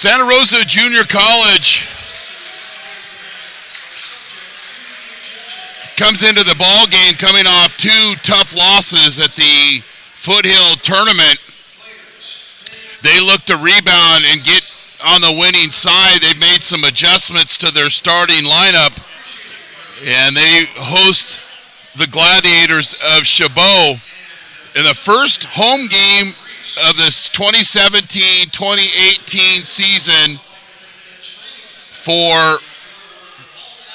Santa Rosa Junior College comes into the ball game coming off two tough losses at the Foothill tournament. They look to rebound and get on the winning side. They've made some adjustments to their starting lineup, and they host the Gladiators of Chabot in the first home game of this 2017-2018 season for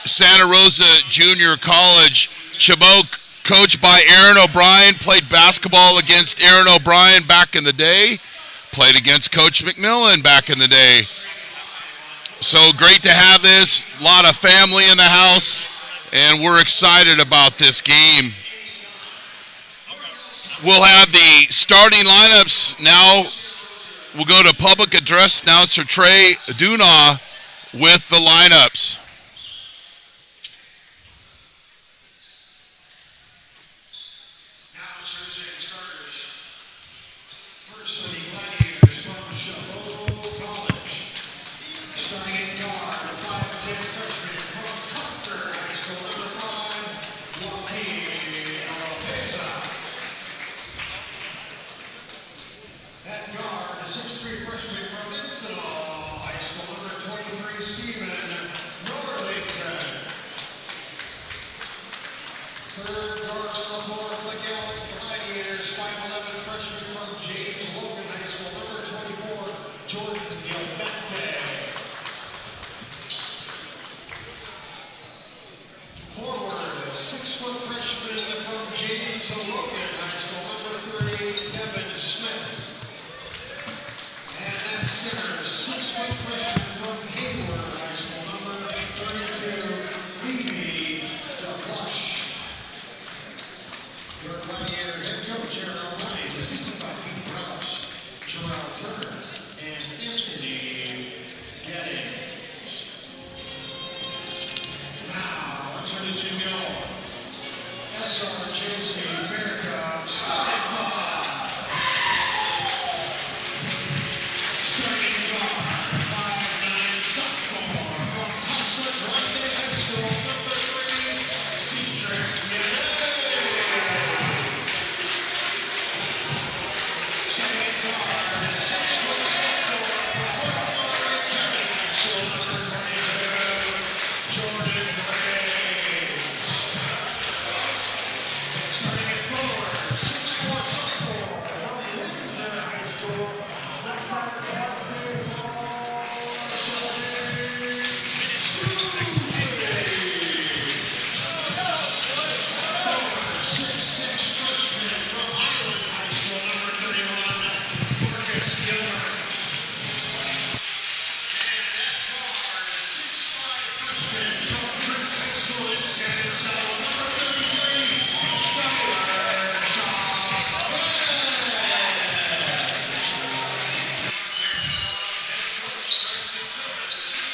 Santa Rosa Junior College. Chabot, coached by Aaron O'Brien, played basketball against Aaron O'Brien back in the day, played against Coach McMillan back in the day. So great to have this, a lot of family in the house, and we're excited about this game. We'll have the starting lineups now. We'll go to public address announcer Trey Dunaw with the lineups.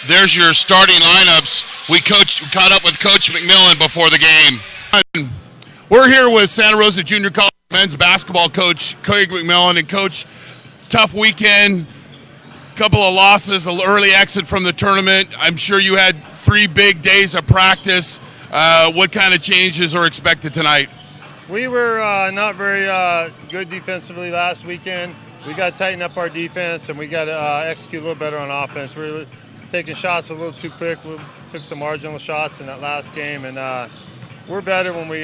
There's your starting lineups. We caught up with Coach McMillan before the game. We're here with Santa Rosa Junior College men's basketball coach Craig McMillan. And Coach, tough weekend, couple of losses, an early exit from the tournament. I'm sure you had 3 big days of practice. What kind of changes are expected tonight? We were not very good defensively last weekend. We got to tighten up our defense, and we got to execute a little better on offense. We're taking shots a little too quick. Took some marginal shots in that last game, and we're better when we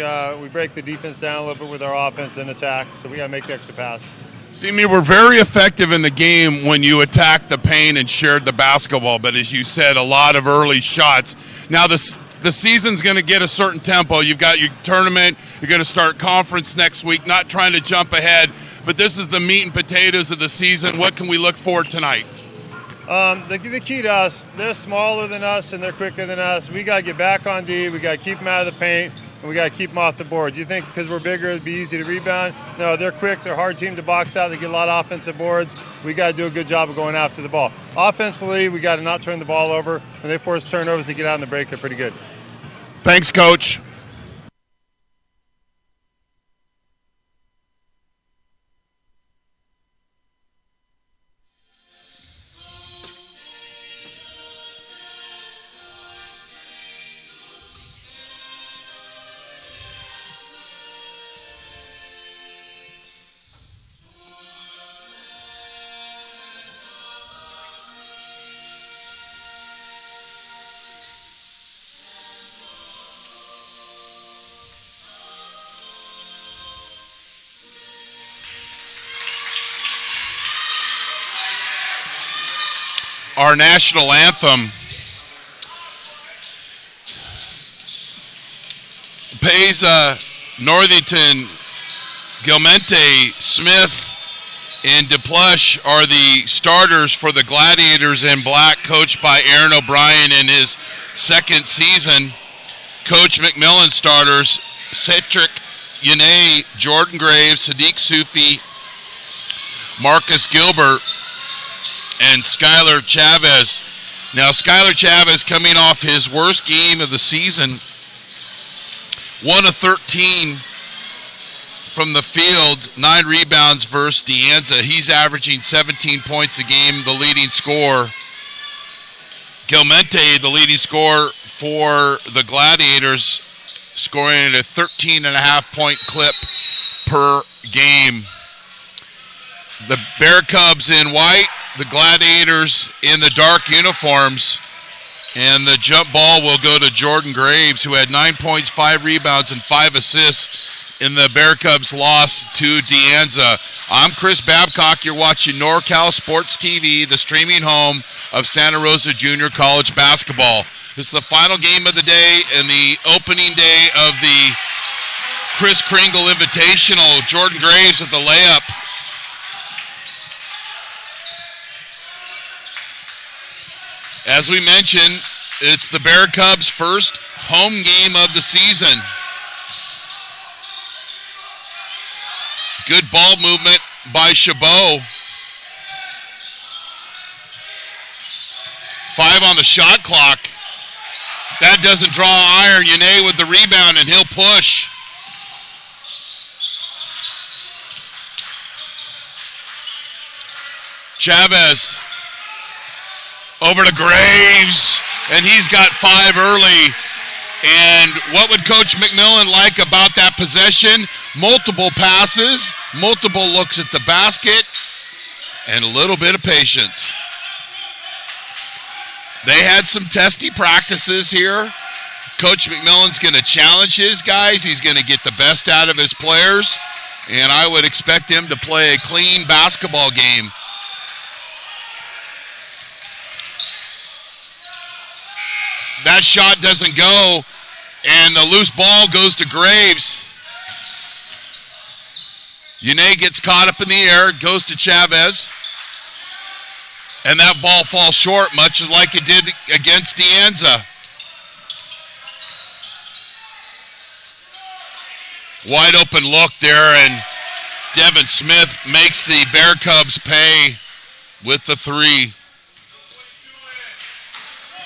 break the defense down a little bit with our offense and attack. So we got to make the extra pass. See, we were very effective in the game when you attacked the paint and shared the basketball. But as you said, a lot of early shots. Now the season's going to get a certain tempo. You've got your tournament. You're going to start conference next week. Not trying to jump ahead, but this is the meat and potatoes of the season. What can we look for tonight? The key to us, they're smaller than us and they're quicker than us. We got to get back on D. We got to keep them out of the paint, and we got to keep them off the board. Do you think because we're bigger it'd be easy to rebound? No, they're quick. They're a hard team to box out. They get a lot of offensive boards. We got to do a good job of going after the ball. Offensively, we got to not turn the ball over. When they force turnovers to get out in the break, they're pretty good. Thanks, Coach. our national anthem. Paiza, Northington, Gilmente, Smith, and DePlush are the starters for the Gladiators in black, coached by Aaron O'Brien in his second season. Coach McMillan starters, Cedric Yane, Jordan Graves, Sadiq Sufi, Marcus Gilbert, and Skylar Chavez. Now, Skylar Chavez coming off his worst game of the season, 1 of 13 from the field, 9 rebounds versus De Anza. He's averaging 17 points a game, the leading scorer. Gilmente, the leading scorer for the Gladiators, scoring at a 13.5-point clip per game. The Bear Cubs in white, the Gladiators in the dark uniforms. And the jump ball will go to Jordan Graves, who had 9 points, 5 rebounds, and 5 assists in the Bear Cubs' loss to De Anza. I'm Chris Babcock. You're watching NorCal Sports TV, the streaming home of Santa Rosa Junior College basketball. This is the final game of the day and the opening day of the Kris Kringle Invitational. Jordan Graves with the layup. As we mentioned, it's the Bear Cubs' first home game of the season. Good ball movement by Chabot. 5 on the shot clock. That doesn't draw iron. Yane with the rebound, and he'll push. Chavez over to Graves, and he's got 5 early. And what would Coach McMillan like about that possession? Multiple passes, multiple looks at the basket, and a little bit of patience. They had some testy practices here. Coach McMillan's going to challenge his guys. He's going to get the best out of his players, and I would expect him to play a clean basketball game. That shot doesn't go, and the loose ball goes to Graves. Yane gets caught up in the air, goes to Chavez, and that ball falls short, much like it did against De Anza. Wide open look there, and Devin Smith makes the Bear Cubs pay with the 3.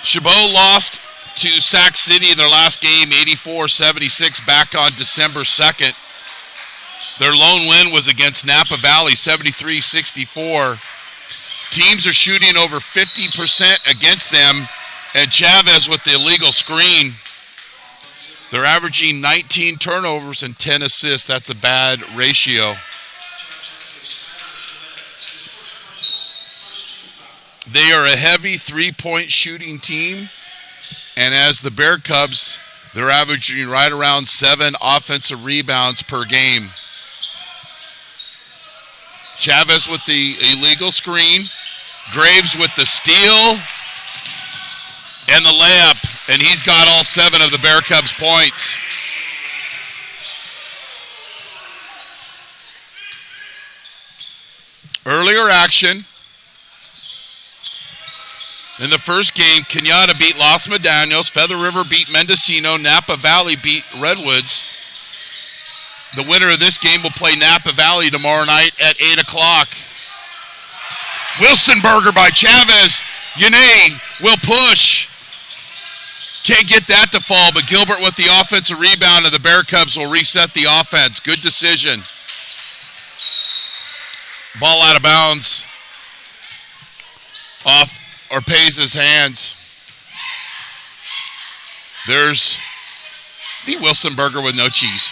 Chabot lost to Sac City in their last game, 84-76, back on December 2nd. Their lone win was against Napa Valley, 73-64. Teams are shooting over 50% against them, and Chavez with the illegal screen. They're averaging 19 turnovers and 10 assists. That's a bad ratio. They are a heavy 3-point shooting team, and as the Bear Cubs, they're averaging right around 7 offensive rebounds per game. Chavez with the illegal screen, Graves with the steal, and the layup, and he's got all 7 of the Bear Cubs' points. Earlier action. In the first game, Kenyatta beat Los Medanos, Feather River beat Mendocino, Napa Valley beat Redwoods. The winner of this game will play Napa Valley tomorrow night at 8 o'clock. Wilsonberger by Chavez. Yane will push. Can't get that to fall, but Gilbert with the offensive rebound, and the Bear Cubs will reset the offense. Good decision. Ball out of bounds. Off Orpeza's hands. There's the Wilsonberger with no cheese.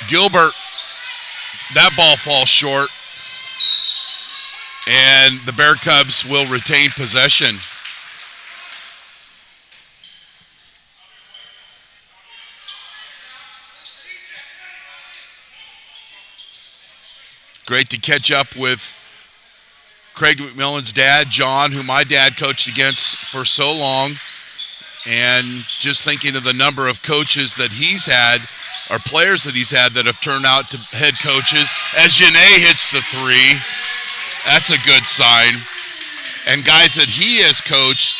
Gilbert, that ball falls short, and the Bear Cubs will retain possession. Great to catch up with Craig McMillan's dad, John, who my dad coached against for so long. And just thinking of the number of coaches that he's had, or players that he's had that have turned out to head coaches. As Janae hits the three, that's a good sign. And guys that he has coached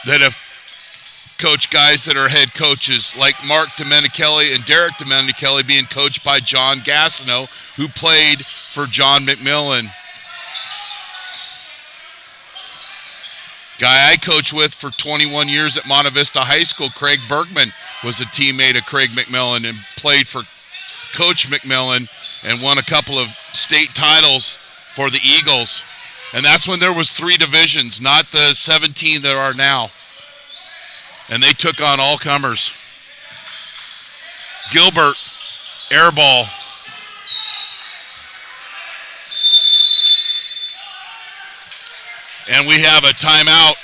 that have coached guys that are head coaches, like Mark Domenichelli and Derek Domenichelli being coached by John Gassino, who played for John McMillan. Guy I coached with for 21 years at Monte Vista High School, Craig Bergman, was a teammate of Craig McMillan and played for Coach McMillan and won a couple of state titles for the Eagles. And that's when there was 3 divisions, not the 17 there are now. And they took on all comers. Gilbert, air ball. And we have a timeout.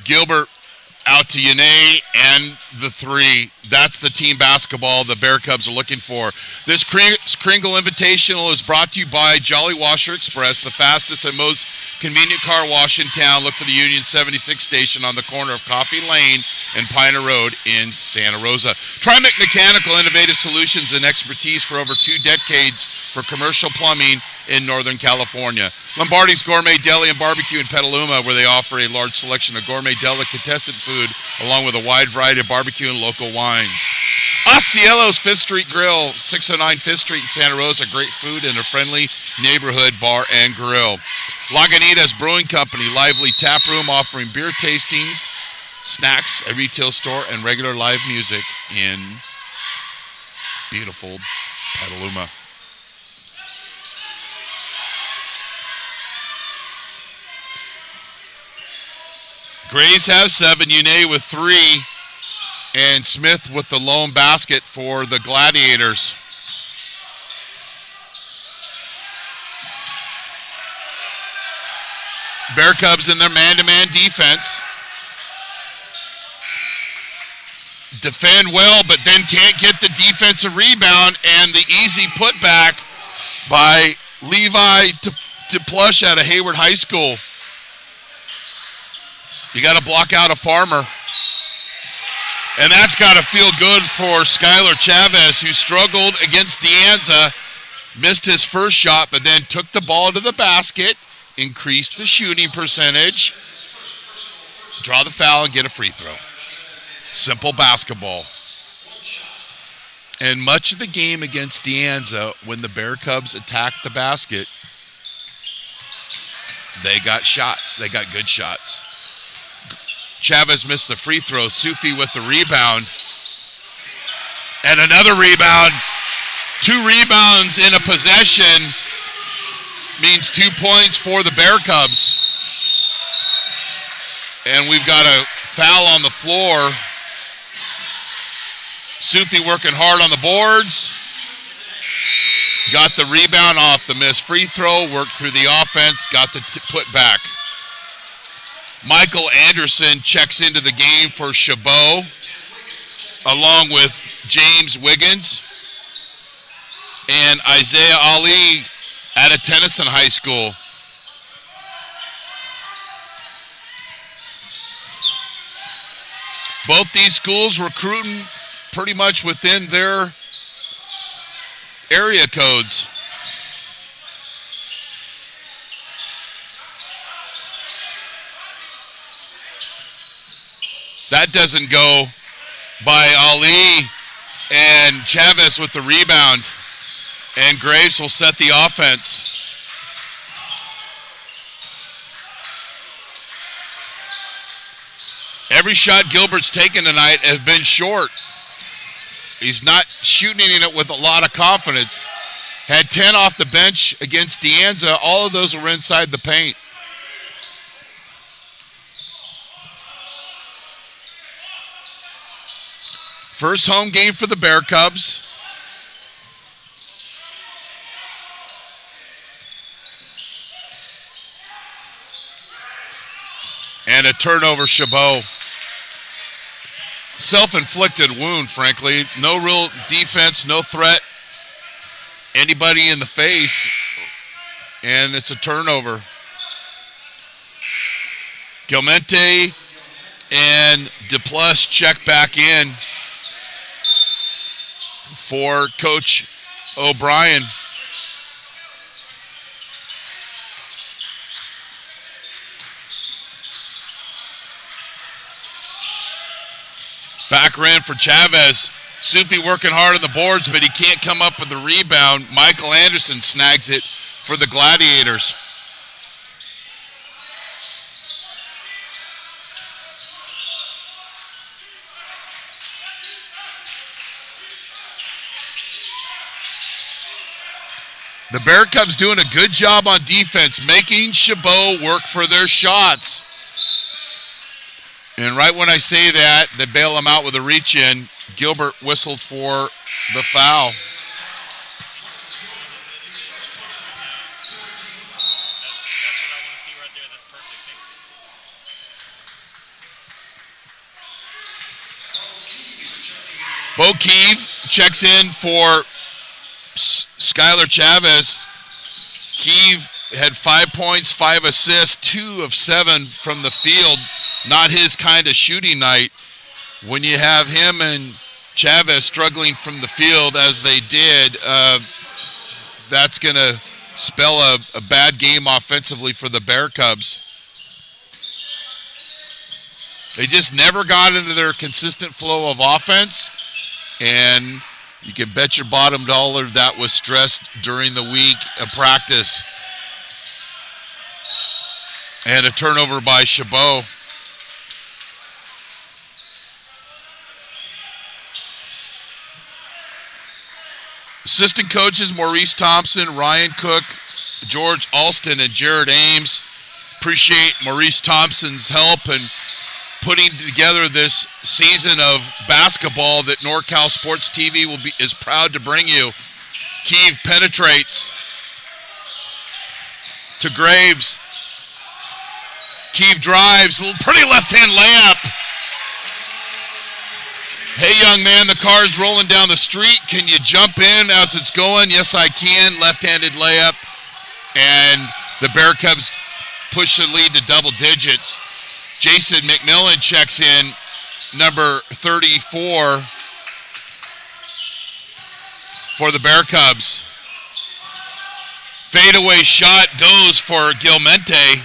Gilbert out to Yane and the 3. That's the team basketball the Bear Cubs are looking for. This Kringle Invitational is brought to you by Jolly Washer Express, the fastest and most convenient car wash in town. Look for the Union 76 station on the corner of Coffee Lane and Piner Road in Santa Rosa. Trimec Mechanical, innovative solutions and expertise for over 2 decades for commercial plumbing in Northern California. Lombardi's Gourmet Deli and Barbecue in Petaluma, where they offer a large selection of gourmet delicatessen food along with a wide variety of barbecue and local wines. Oscielo's Fifth Street Grill, 609 Fifth Street in Santa Rosa. Great food and a friendly neighborhood bar and grill. Lagunitas Brewing Company, lively tap room offering beer tastings, snacks, a retail store, and regular live music in beautiful Petaluma. Graves have 7, Une with 3, and Smith with the lone basket for the Gladiators. Bear Cubs in their man-to-man defense. Defend well, but then can't get the defensive rebound, and the easy putback by Levi to Plush out of Hayward High School. You got to block out a Farmer. And that's got to feel good for Skylar Chavez, who struggled against De Anza, missed his first shot, but then took the ball to the basket, increased the shooting percentage, draw the foul, and get a free throw. Simple basketball. And much of the game against De Anza, when the Bear Cubs attacked the basket, they got shots. They got good shots. Chavez missed the free throw. Sufi with the rebound. And another rebound. 2 rebounds in a possession means 2 points for the Bear Cubs. And we've got a foul on the floor. Sufi working hard on the boards. Got the rebound off the missed free throw. Worked through the offense. Got the put back. Michael Anderson checks into the game for Chabot, along with James Wiggins and Isaiah Ali out of Tennyson High School. Both these schools recruiting pretty much within their area codes. That doesn't go by Ali, and Chavez with the rebound, and Graves will set the offense. Every shot Gilbert's taken tonight has been short. He's not shooting it with a lot of confidence. Had 10 off the bench against De Anza. All of those were inside the paint. First home game for the Bear Cubs. And a turnover, Chabot. self-inflicted wound, frankly. No real defense, no threat. Anybody in the face, and it's a turnover. Gilmente and DePlush check back in for Coach O'Brien. Back ran for Chavez. Sufi working hard on the boards, but he can't come up with the rebound. Michael Anderson snags it for the Gladiators. The Bear Cubs doing a good job on defense, making Chabot work for their shots. And right when I say that, they bail him out with a reach-in. Gilbert whistled for the foul. Bo Keeve checks in for Skylar Chavez. Keeve had 5 points, 5 assists, 2 of 7 from the field. Not his kind of shooting night. When you have him and Chavez struggling from the field as they did, that's going to spell a bad game offensively for the Bear Cubs. They just never got into their consistent flow of offense, and you can bet your bottom dollar that was stressed during the week of practice. And a turnover by Chabot. Assistant coaches Maurice Thompson, Ryan Cook, George Alston, and Jared Ames. Appreciate Maurice Thompson's help in putting together this season of basketball that NorCal Sports TV is proud to bring you. Keeve penetrates to Graves. Keeve drives, pretty left-hand layup. Hey, young man, the car's rolling down the street. Can you jump in as it's going? Yes, I can. Left-handed layup. And the Bear Cubs push the lead to double digits. Jason McMillan checks in, number 34 for the Bear Cubs. Fadeaway shot goes for Gilmente,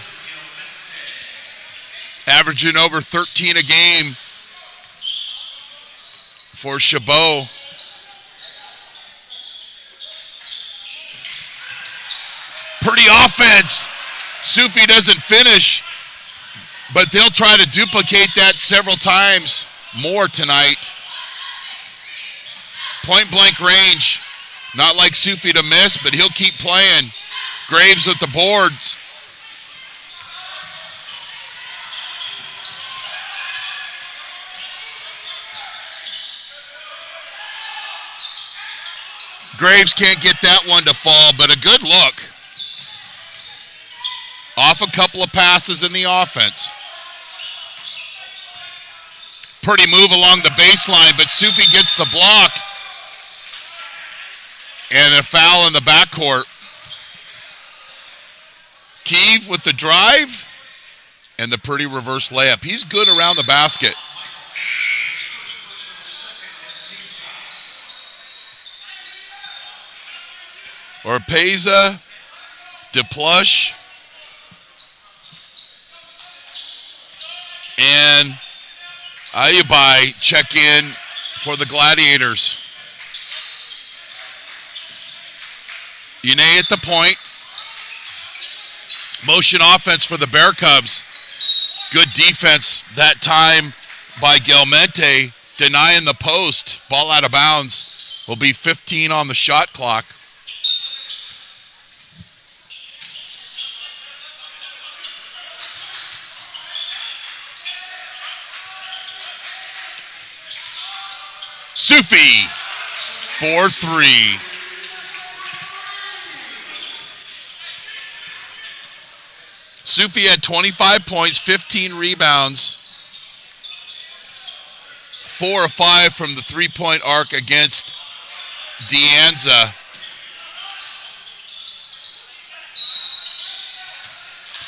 averaging over 13 a game for Chabot. Pretty offense. Sufi doesn't finish, but they'll try to duplicate that several times more tonight. Point blank range. Not like Sufi to miss, but he'll keep playing. Graves with the boards. Graves can't get that one to fall, but a good look. Off a couple of passes in the offense. Pretty move along the baseline, but Sufi gets the block. And a foul in the backcourt. Keeve with the drive and the pretty reverse layup. He's good around the basket. Orpeza, DePlush, and Ayubai check in for the Gladiators. Yune at the point. Motion offense for the Bear Cubs. Good defense that time by Gilmente, denying the post. Ball out of bounds. Will be 15 on the shot clock. Sufi, 4-3. Sufi had 25 points, 15 rebounds, 4 of 5 from the three-point arc against Deanza.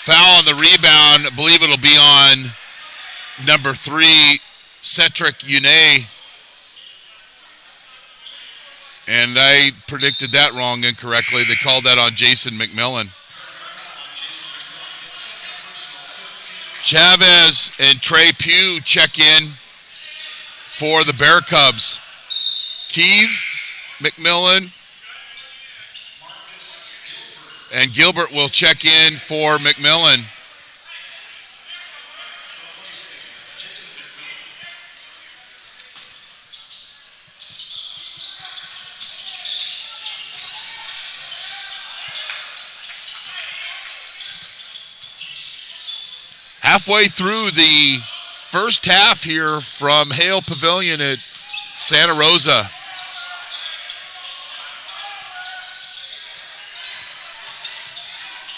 Foul on the rebound. I believe it'll be on number 3, Cedric Une. And I predicted that wrong incorrectly. They called that on Jason McMillan. Chavez and Trey Pugh check in for the Bear Cubs. Keeve, McMillan, and Gilbert will check in for McMillan. Halfway through the first half here from Hale Pavilion at Santa Rosa.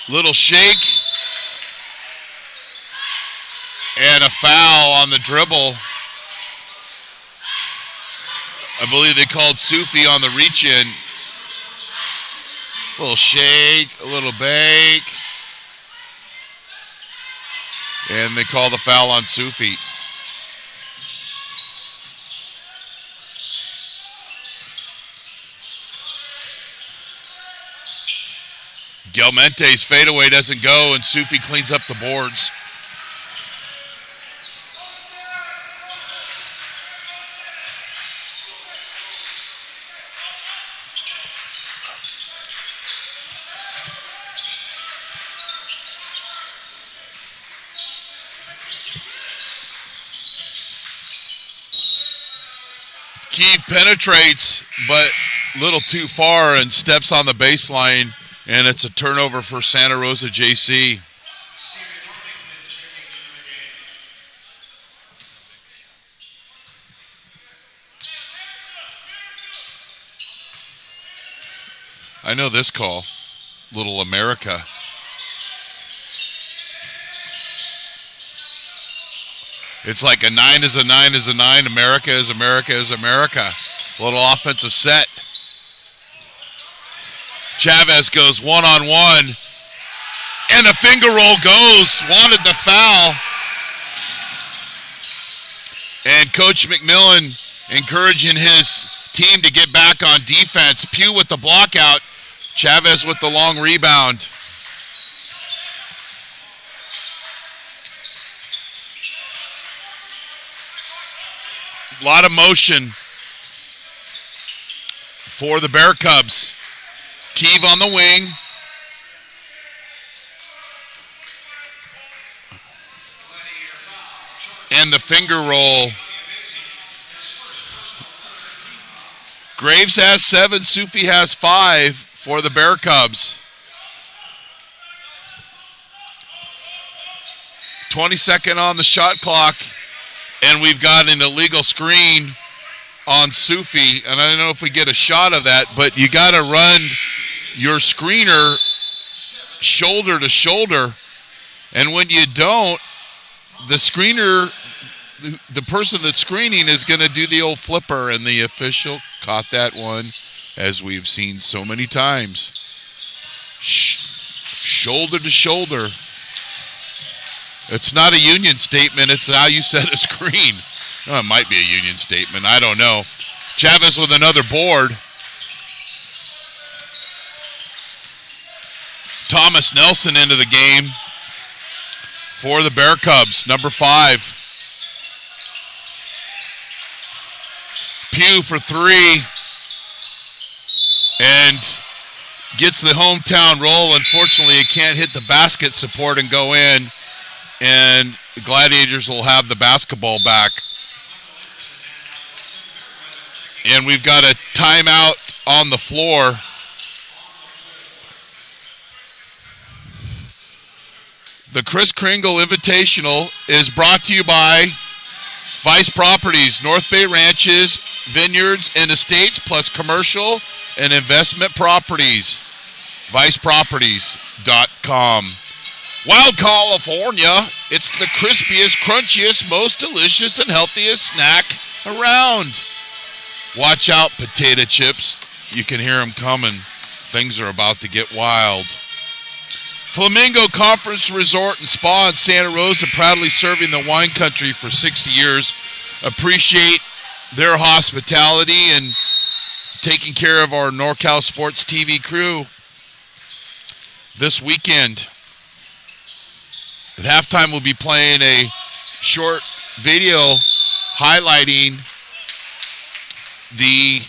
Little shake. And a foul on the dribble. I believe they called Sufi on the reach-in. Little shake, a little bake. And they call the foul on Sufi. Gelmente's fadeaway doesn't go, and Sufi cleans up the boards. Keeve penetrates, but a little too far and steps on the baseline, and it's a turnover for Santa Rosa JC. I know this call, Little America. It's like a 9 is a 9 is a 9. America is America is America. A little offensive set. Chavez goes one-on-one. And the finger roll goes. Wanted the foul. And Coach McMillan encouraging his team to get back on defense. Pugh with the block out. Chavez with the long rebound. A lot of motion for the Bear Cubs. Keeve on the wing. And the finger roll. Graves has 7, Sufi has 5 for the Bear Cubs. 22nd on the shot clock. And we've got an illegal screen on Sufi. And I don't know if we get a shot of that, but you got to run your screener shoulder to shoulder. And when you don't, the screener, the person that's screening is going to do the old flipper. And the official caught that one, as we've seen so many times. Shoulder to shoulder. It's not a union statement. It's how you set a screen. Oh, it might be a union statement. I don't know. Chavez with another board. Thomas Nelson into the game for the Bear Cubs, number 5. Pugh for 3. And gets the hometown roll. Unfortunately, it can't hit the basket support and go in. And the Gladiators will have the basketball back. And we've got a timeout on the floor. The Kris Kringle Invitational is brought to you by Vice Properties, North Bay Ranches, Vineyards, and Estates, plus commercial and investment properties. ViceProperties.com. Wild California, it's the crispiest, crunchiest, most delicious, and healthiest snack around. Watch out, potato chips. You can hear them coming. Things are about to get wild. Flamingo Conference Resort and Spa in Santa Rosa, proudly serving the wine country for 60 years. Appreciate their hospitality and taking care of our NorCal Sports TV crew this weekend. At halftime, we'll be playing a short video highlighting the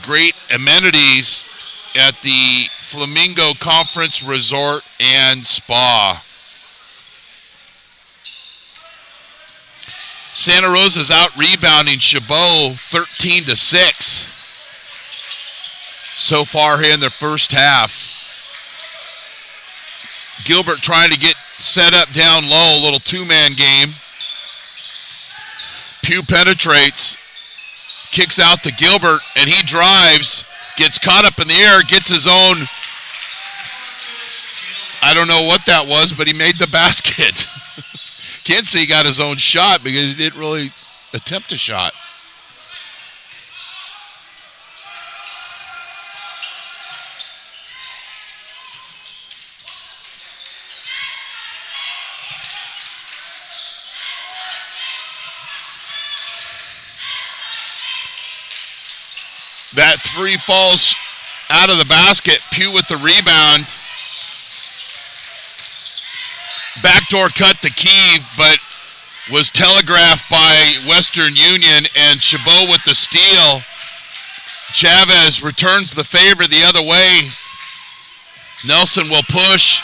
great amenities at the Flamingo Conference Resort and Spa. Santa Rosa's out rebounding Chabot 13-6 so far here in the first half. Gilbert trying to get set up down low, a little two-man game. Pugh penetrates, kicks out to Gilbert, and he drives, gets caught up in the air, gets his own, I don't know what that was, but he made the basket. Can't say he got his own shot because he didn't really attempt a shot. That three falls out of the basket. Pugh with the rebound. Backdoor cut to Kiev, but was telegraphed by Western Union, and Chabot with the steal. Chavez returns the favor the other way. Nelson will push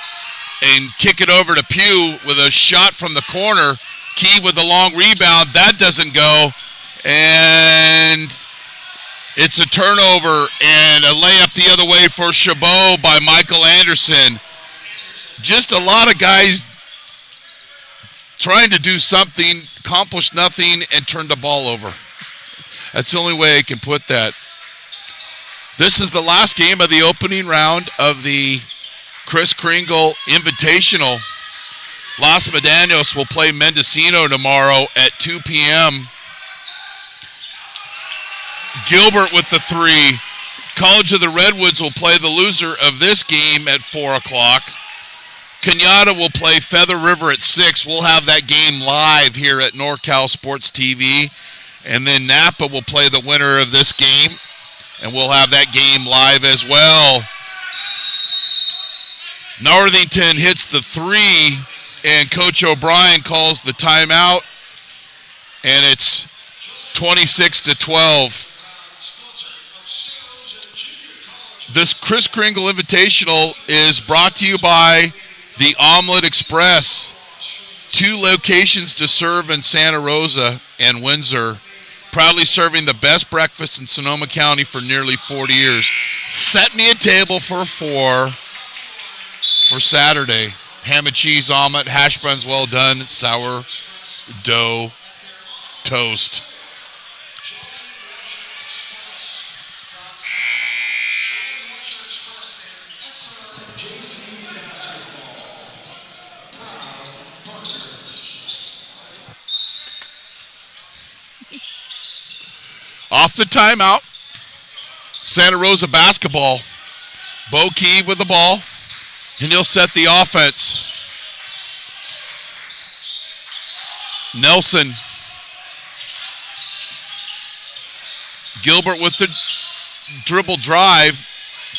and kick it over to Pugh with a shot from the corner. Kiev with the long rebound. That doesn't go. And it's a turnover and a layup the other way for Chabot by Michael Anderson. Just a lot of guys trying to do something, accomplish nothing, and turn the ball over. That's the only way I can put that. This is the last game of the opening round of the Kris Kringle Invitational. Los Medanos will play Mendocino tomorrow at 2 p.m. Gilbert with the three. College of the Redwoods will play the loser of this game at 4 o'clock. Kenyatta will play Feather River at 6. We'll have that game live here at NorCal Sports TV. And then Napa will play the winner of this game, and we'll have that game live as well. Northington hits the three, and Coach O'Brien calls the timeout, and it's 26-12. This Kris Kringle Invitational is brought to you by the Omelet Express. 2 locations to serve in Santa Rosa and Windsor. Proudly serving the best breakfast in Sonoma County for nearly 40 years. Set me a table for 4 for Saturday. Ham and cheese omelet, hash browns well done, sourdough toast. Off the timeout, Santa Rosa basketball. Bo Key with the ball, and he'll set the offense. Nelson. Gilbert with the dribble drive,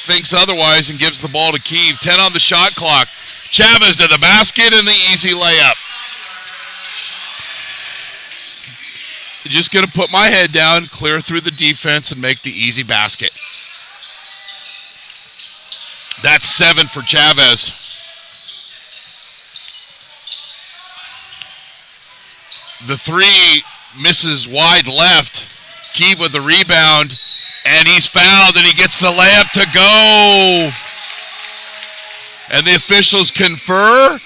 thinks otherwise and gives the ball to Kiev. 10 on the shot clock. Chavez to the basket and the easy layup. Just going to put my head down, clear through the defense, and make the easy basket. That's 7 for Chavez. The three misses wide left. Kiev with the rebound, and he's fouled, and he gets the layup to go. And the officials confer,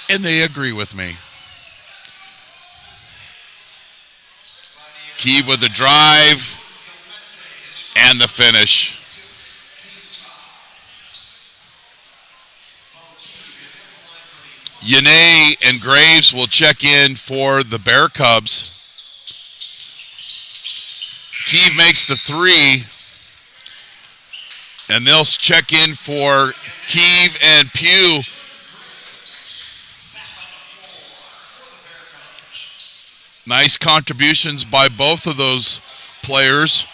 and they agree with me. Kiev with the drive and the finish. Yane and Graves will check in for the Bear Cubs. Keeve makes the 3. And they'll check in for Keeve and Pugh. Nice contributions by both of those players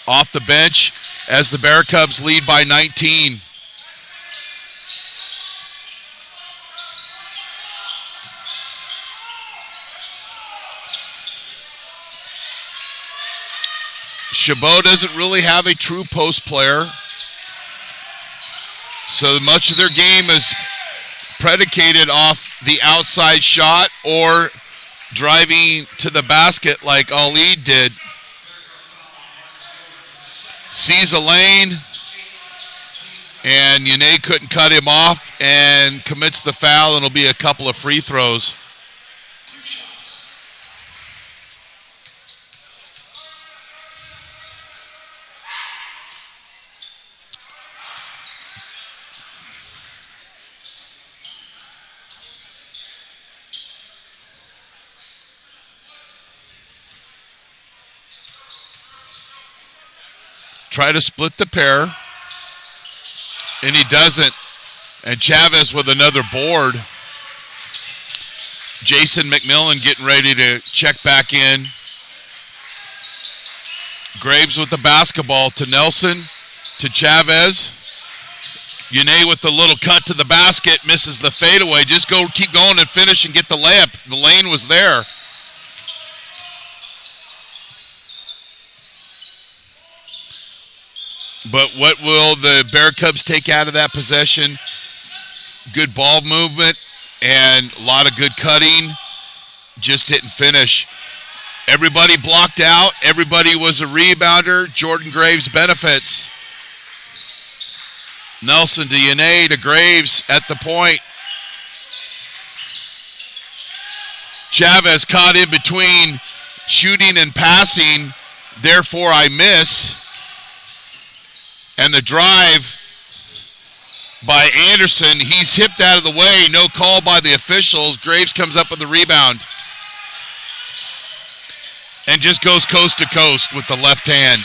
off the bench as the Bear Cubs lead by 19. Chabot doesn't really have a true post player, so much of their game is predicated off the outside shot or driving to the basket like Ali did. Sees a lane, and Yane couldn't cut him off and commits the foul, and it'll be a couple of free throws. Try to split the pair, and he doesn't. And Chavez with another board. Jason McMillan getting ready to check back in. Graves with the basketball to Nelson, to Chavez. Yane with the little cut to the basket, misses the fadeaway. Just keep going and finish and get the layup. The lane was there. But what will the Bear Cubs take out of that possession? Good ball movement and a lot of good cutting. Just didn't finish. Everybody blocked out. Everybody was a rebounder. Jordan Graves benefits. Nelson to Yane to Graves at the point. Chavez caught in between shooting and passing. Therefore, I miss. And the drive by Anderson, he's hipped out of the way. No call by the officials. Graves comes up with the rebound. And just goes coast to coast with the left hand.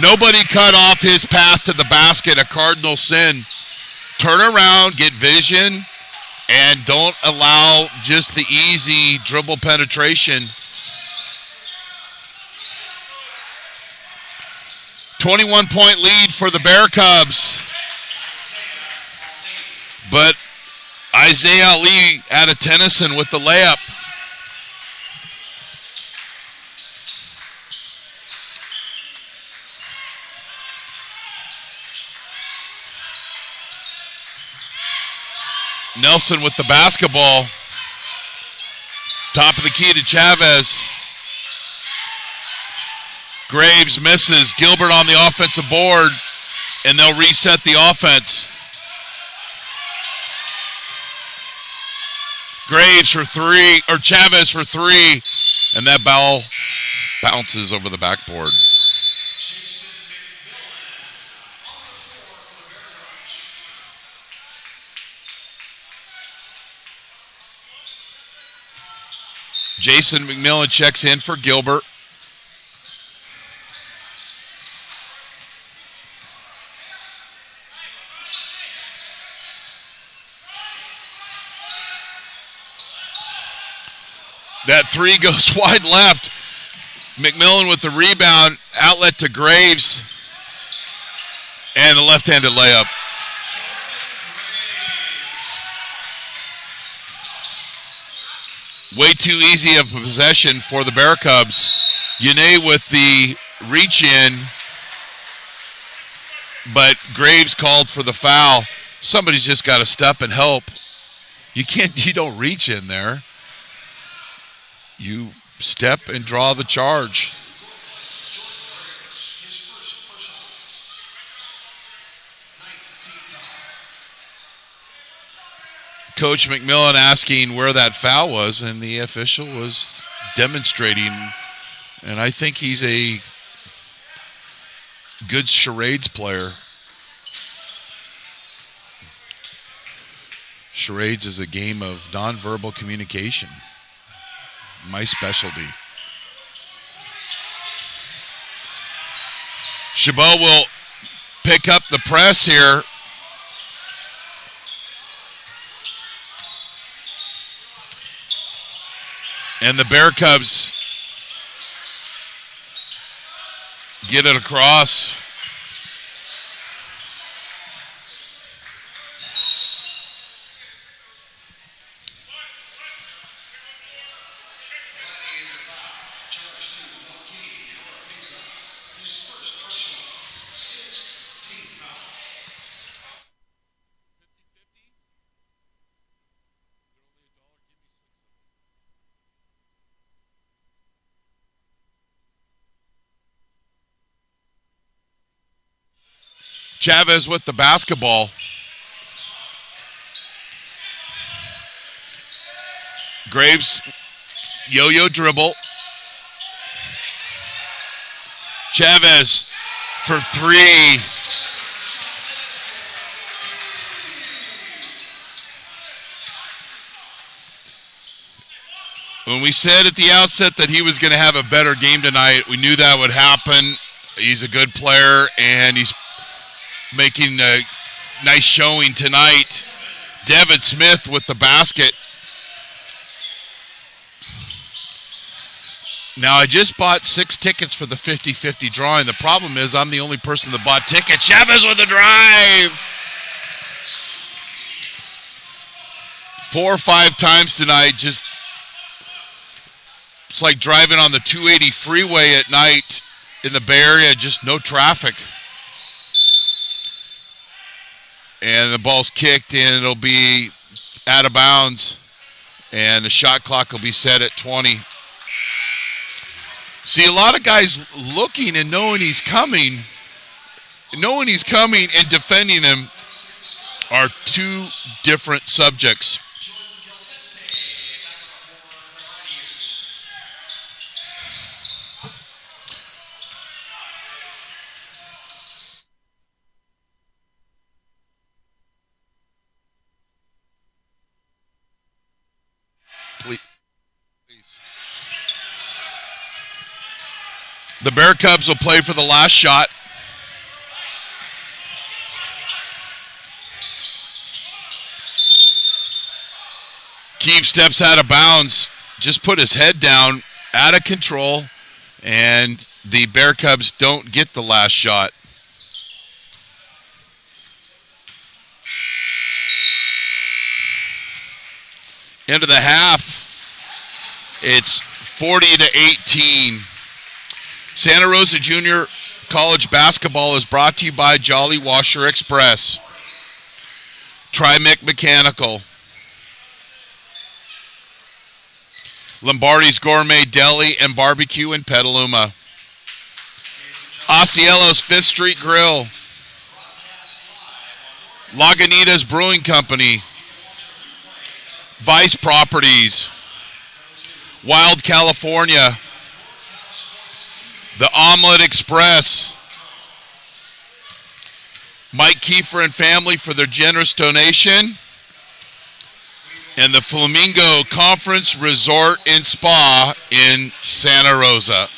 Nobody cut off his path to the basket, a cardinal sin. Turn around, get vision, and don't allow just the easy dribble penetration. 21-point lead for the Bear Cubs. But Isaiah Ali out of Tennyson with the layup. Nelson with the basketball. Top of the key to Chavez. Graves misses. Gilbert on the offensive board, and they'll reset the offense. Graves for 3, or Chavez for 3, and that ball bounces over the backboard. Jason McMillan checks in for Gilbert. That 3 goes wide left. McMillan with the rebound, outlet to Graves, and a left-handed layup. Way too easy of a possession for the Bear Cubs. Yane with the reach in, but Graves called for the foul. Somebody's just got to step and help. You don't reach in there. You step and draw the charge. Coach McMillan asking where that foul was, and the official was demonstrating. And I think he's a good charades player. Charades is a game of nonverbal communication. My specialty. Chabot will pick up the press here. And the Bear Cubs get it across. Chavez with the basketball. Graves, yo-yo dribble. Chavez for three. When we said at the outset that he was going to have a better game tonight, we knew that would happen. He's a good player, and he's making a nice showing tonight. Devin Smith with the basket. Now, I just bought 6 tickets for the 50-50 drawing. The problem is I'm the only person that bought tickets. Chavez with a drive. 4 or 5 times tonight. Just, it's like driving on the 280 freeway at night in the Bay Area. Just no traffic. And the ball's kicked, and it'll be out of bounds. And the shot clock will be set at 20. See, a lot of guys looking and knowing he's coming and defending him are 2 different subjects. Please. The Bear Cubs will play for the last shot. Keefe steps out of bounds, just put his head down, out of control, and the Bear Cubs don't get the last shot. End of the half, it's 40-18. Santa Rosa Junior College basketball is brought to you by Jolly Washer Express, Trimec Mechanical, Lombardi's Gourmet Deli and Barbecue in Petaluma, Osceola's 5th Street Grill, Lagunitas Brewing Company, Vice Properties, Wild California, The Omelet Express, Mike Kiefer and family for their generous donation, and the Flamingo Conference Resort and Spa in Santa Rosa.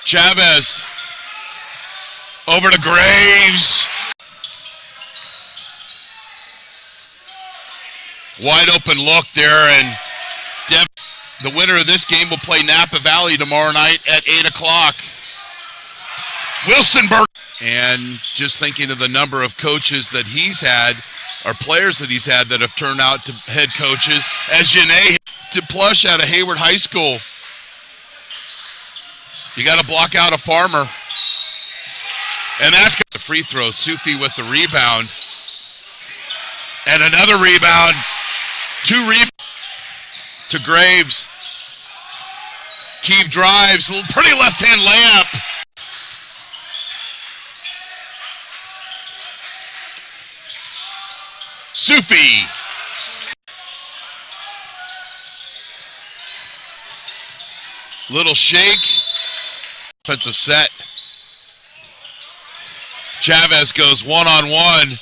Chavez over to Graves. Wide open look there, and the winner of this game will play Napa Valley tomorrow night at 8 o'clock. Wilsonburg. And just thinking of the number of coaches that he's had, or players that he's had that have turned out to head coaches, as Janae to Plush out of Hayward High School. You got to block out a Farmer. And that's got the free throw. Sufi with the rebound. And another rebound. Two rebounds to Graves. Keeve drives. Pretty left-hand layup. Sufi. Little shake. Offensive set. Chavez goes one-on-one.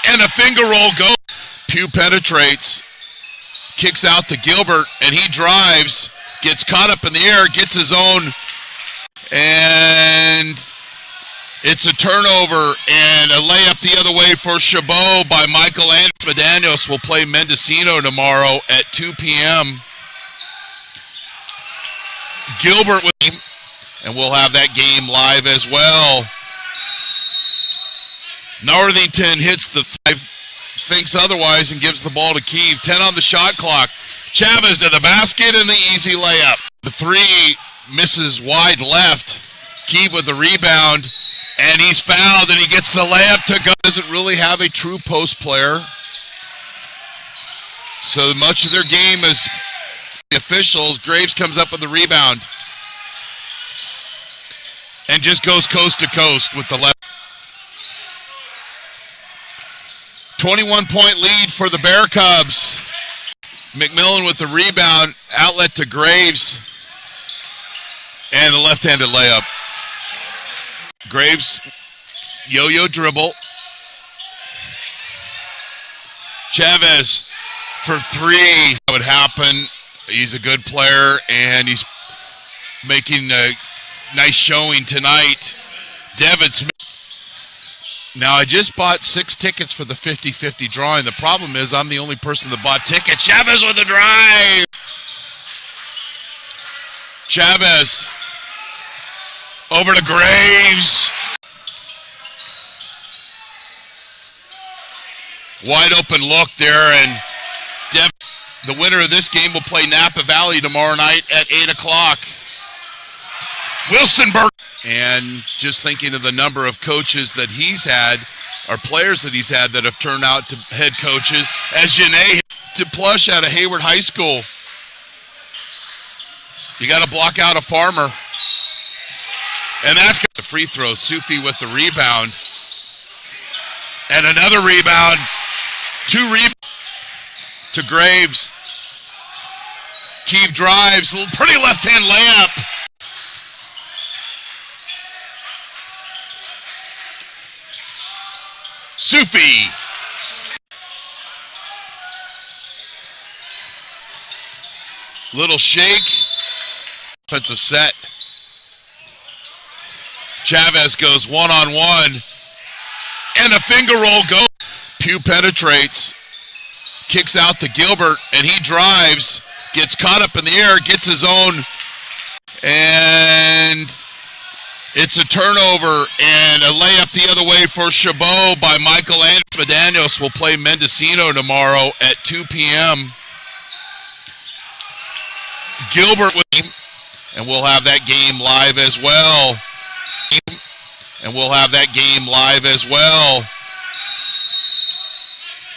And a finger roll goes. Pugh penetrates. Kicks out to Gilbert, and he drives. Gets caught up in the air, gets his own. And it's a turnover and a layup the other way for Chabot by Michael Anderson. Medanios will play Mendocino tomorrow at 2 p.m. Gilbert with him, and we'll have that game live as well. Northington hits the five, thinks otherwise, and gives the ball to Keeve. 10 on the shot clock. Chavez to the basket and the easy layup. The three misses wide left. Keeve with the rebound, and he's fouled, and he gets the layup to go. Doesn't really have a true post player. So much of their game is the officials. Graves comes up with the rebound and just goes coast to coast with the left. 21-point lead for the Bear Cubs. McMillan with the rebound, outlet to Graves, and a left-handed layup. Graves, yo-yo dribble. Chavez for three. That would happen. He's a good player, and he's making a nice showing tonight. Devin Smith. Now, I just bought 6 tickets for the 50-50 drawing. The problem is I'm the only person that bought tickets. Chavez with the drive. Chavez over to Graves. Wide open look there, and the winner of this game will play Napa Valley tomorrow night at 8 o'clock. Wilsonburg. And just thinking of the number of coaches that he's had, or players that he's had that have turned out to head coaches, as Janae to Plush out of Hayward High School. You got to block out a Farmer. And that's got the free throw. Sufi with the rebound. And another rebound. Two rebounds to Graves. Keeve drives. Pretty left-hand layup. Sufi. Little shake. Offensive set. Chavez goes one-on-one. And a finger roll goes. Pugh penetrates. Kicks out to Gilbert, and he drives. Gets caught up in the air, gets his own. And it's a turnover and a layup the other way for Chabot by Michael Anderson. Medanios will play Mendocino tomorrow at 2 p.m. Gilbert with him, and we'll have that game live as well.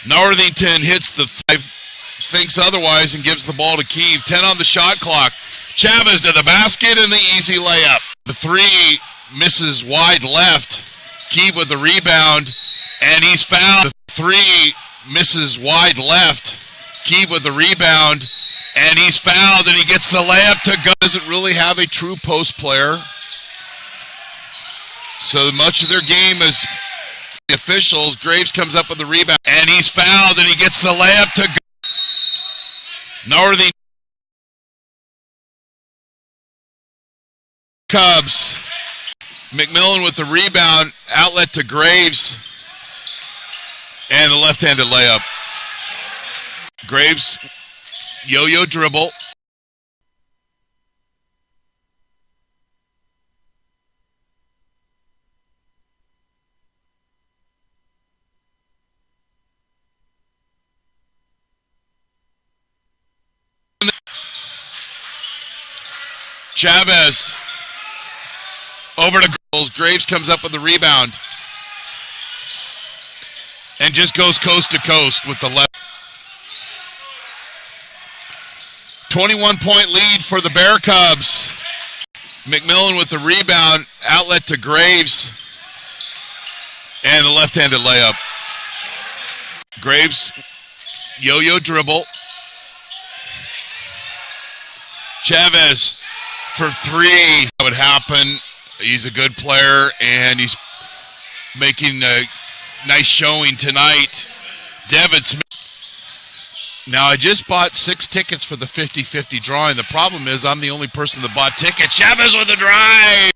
Northington hits the five, thinks otherwise, and gives the ball to Keeve. 10 on the shot clock. Chavez to the basket and the easy layup. The three misses wide left. Keeve with the rebound, and he's fouled. The three misses wide left. Keeve with the rebound, and he's fouled, and he gets the layup to go. Doesn't really have a true post player. So much of their game is the officials. Graves comes up with the rebound, and he's fouled, and he gets the layup to go. Northington Cubs. McMillan with the rebound, outlet to Graves, and a left-handed layup. Graves, yo-yo dribble. Chavez over to Grills. Graves comes up with the rebound and just goes coast to coast with the left. 21-point lead for the Bear Cubs. McMillan with the rebound, outlet to Graves, and a left-handed layup. Graves, yo-yo dribble. Chavez for three. That would happen. He's a good player, and he's making a nice showing tonight. Devin Smith. Now, I just bought 6 tickets for the 50-50 drawing. The problem is I'm the only person that bought tickets. Chavez with a drive.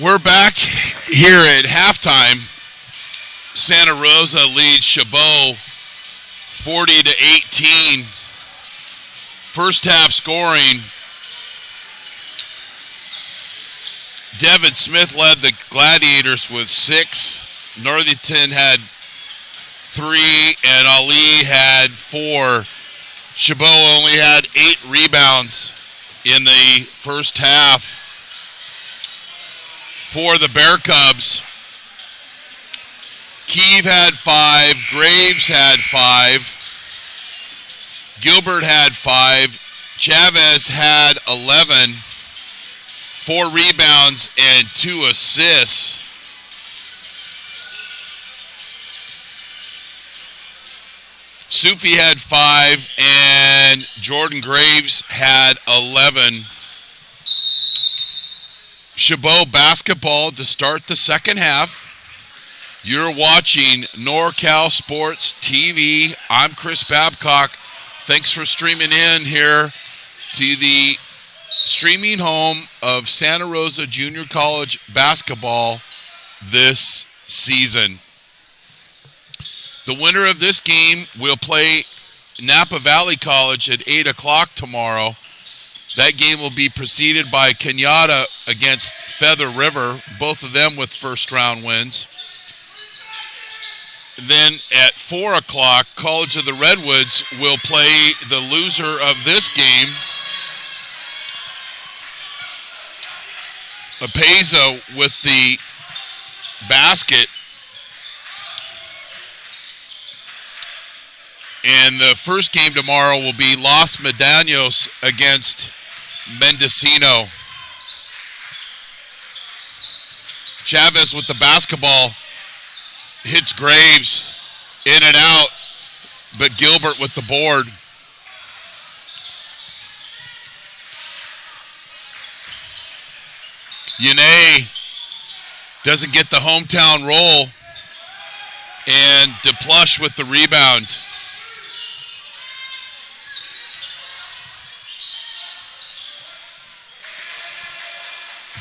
We're back here at halftime. Santa Rosa leads Chabot 40-18. First half scoring. Devin Smith led the Gladiators with 6. Northington had 3, and Ali had 4. Chabot only had 8 rebounds in the first half for the Bear Cubs. Keeve had 5, Graves had 5, Gilbert had 5, Chavez had 11, 4 rebounds and 2 assists. Sufi had 5, and Jordan Graves had 11. Chabot basketball to start the second half. You're watching NorCal Sports TV. I'm Kris Babcock. Thanks for streaming in here to the streaming home of Santa Rosa Junior College basketball this season. The winner of this game will play Napa Valley College at 8 o'clock tomorrow. That game will be preceded by Kenyatta against Feather River, both of them with first-round wins. Then at 4 o'clock, College of the Redwoods will play the loser of this game, Apeza, with the basket. And the first game tomorrow will be Los Medanos against Mendocino. Chavez with the basketball hits Graves in and out, but Gilbert with the board. Yane doesn't get the hometown roll, and DePlush with the rebound.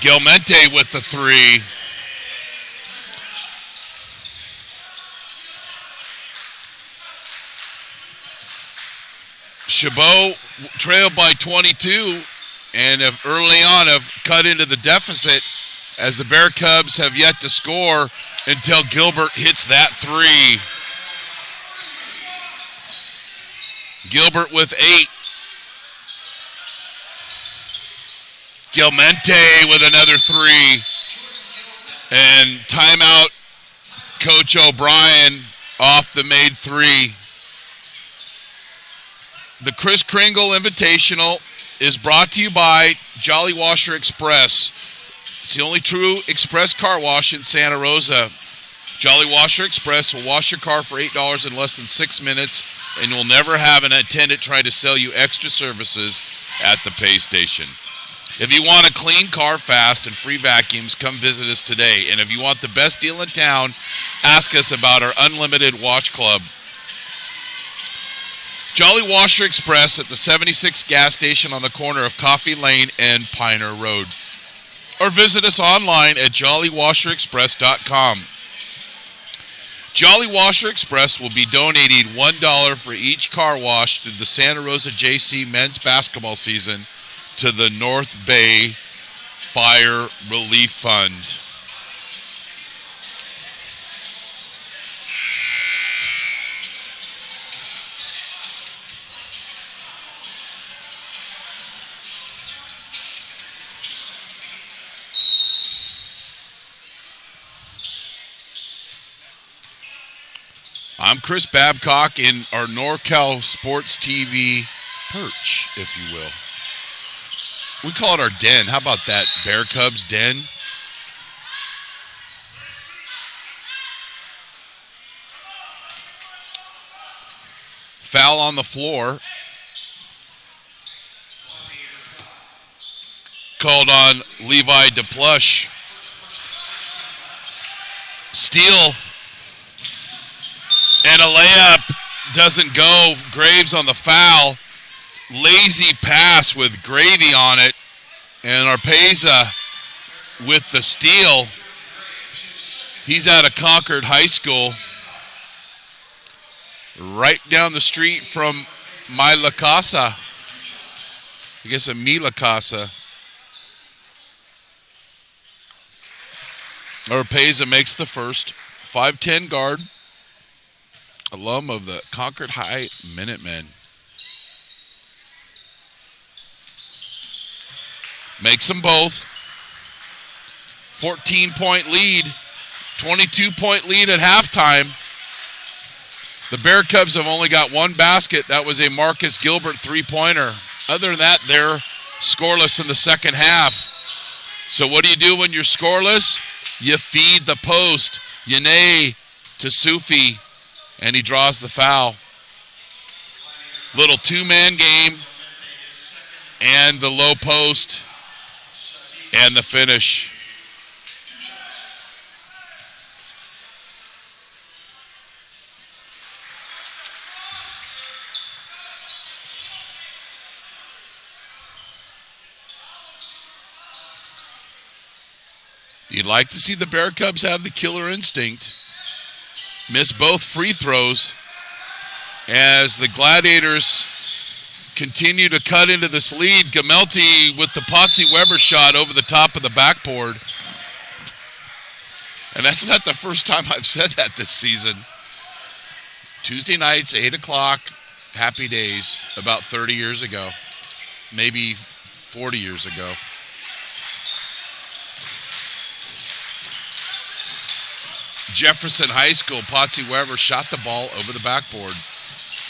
Gelmente with the 3. Chabot trailed by 22 and have early on have cut into the deficit as the Bear Cubs have yet to score until Gilbert hits that 3. Gilbert with 8. Gelmente with another 3. And timeout, Coach O'Brien off the made 3. The Kris Kringle Invitational is brought to you by Jolly Washer Express. It's the only true express car wash in Santa Rosa. Jolly Washer Express will wash your car for $8 in less than 6 minutes, and you'll never have an attendant try to sell you extra services at the pay station. If you want a clean car fast and free vacuums, come visit us today. And if you want the best deal in town, ask us about our unlimited wash club. Jolly Washer Express at the 76 gas station on the corner of Coffee Lane and Piner Road. Or visit us online at jollywasherexpress.com. Jolly Washer Express will be donating $1 for each car wash through the Santa Rosa JC men's basketball season to the North Bay Fire Relief Fund. I'm Kris Babcock in our NorCal Sports TV perch, if you will. We call it our den. How about that? Bear Cubs den. Foul on the floor. Called on Levi DePlush. Steal. And a layup doesn't go. Graves on the foul. Lazy pass with gravy on it. And Arpeza with the steal. He's out of Concord High School. Right down the street from my La Casa. I guess a Mi La Casa. Arpeza makes the first. 5'10" guard. alum of the Concord High Minutemen. Makes them both. 14-point lead. 22-point lead at halftime. The Bear Cubs have only got one basket. That was a Marcus Gilbert three-pointer. Other than that, they're scoreless in the second half. So what do you do when you're scoreless? You feed the post. Yane to Sufi, and he draws the foul. Little two-man game, and the low post, and the finish. You'd like to see the Bear Cubs have the killer instinct. Miss both free throws as the Gladiators continue to cut into this lead. Gamelti with the Potsy Weber shot over the top of the backboard. And that's not the first time I've said that this season. Tuesday nights, 8 o'clock, happy days, about 30 years ago. Maybe 40 years ago. Jefferson High School, Potsy Weber shot the ball over the backboard.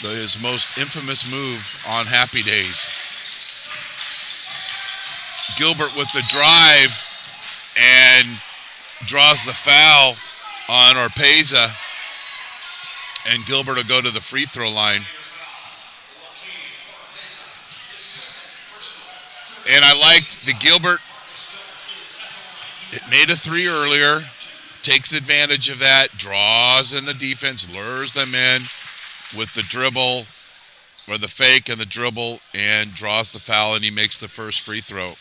His most infamous move on happy days. Gilbert with the drive and draws the foul on Orpeza. And Gilbert will go to the free throw line. And I liked the Gilbert. It made a three earlier. Takes advantage of that, draws in the defense, lures them in with the dribble or the fake and the dribble, and draws the foul, and he makes the first free throw.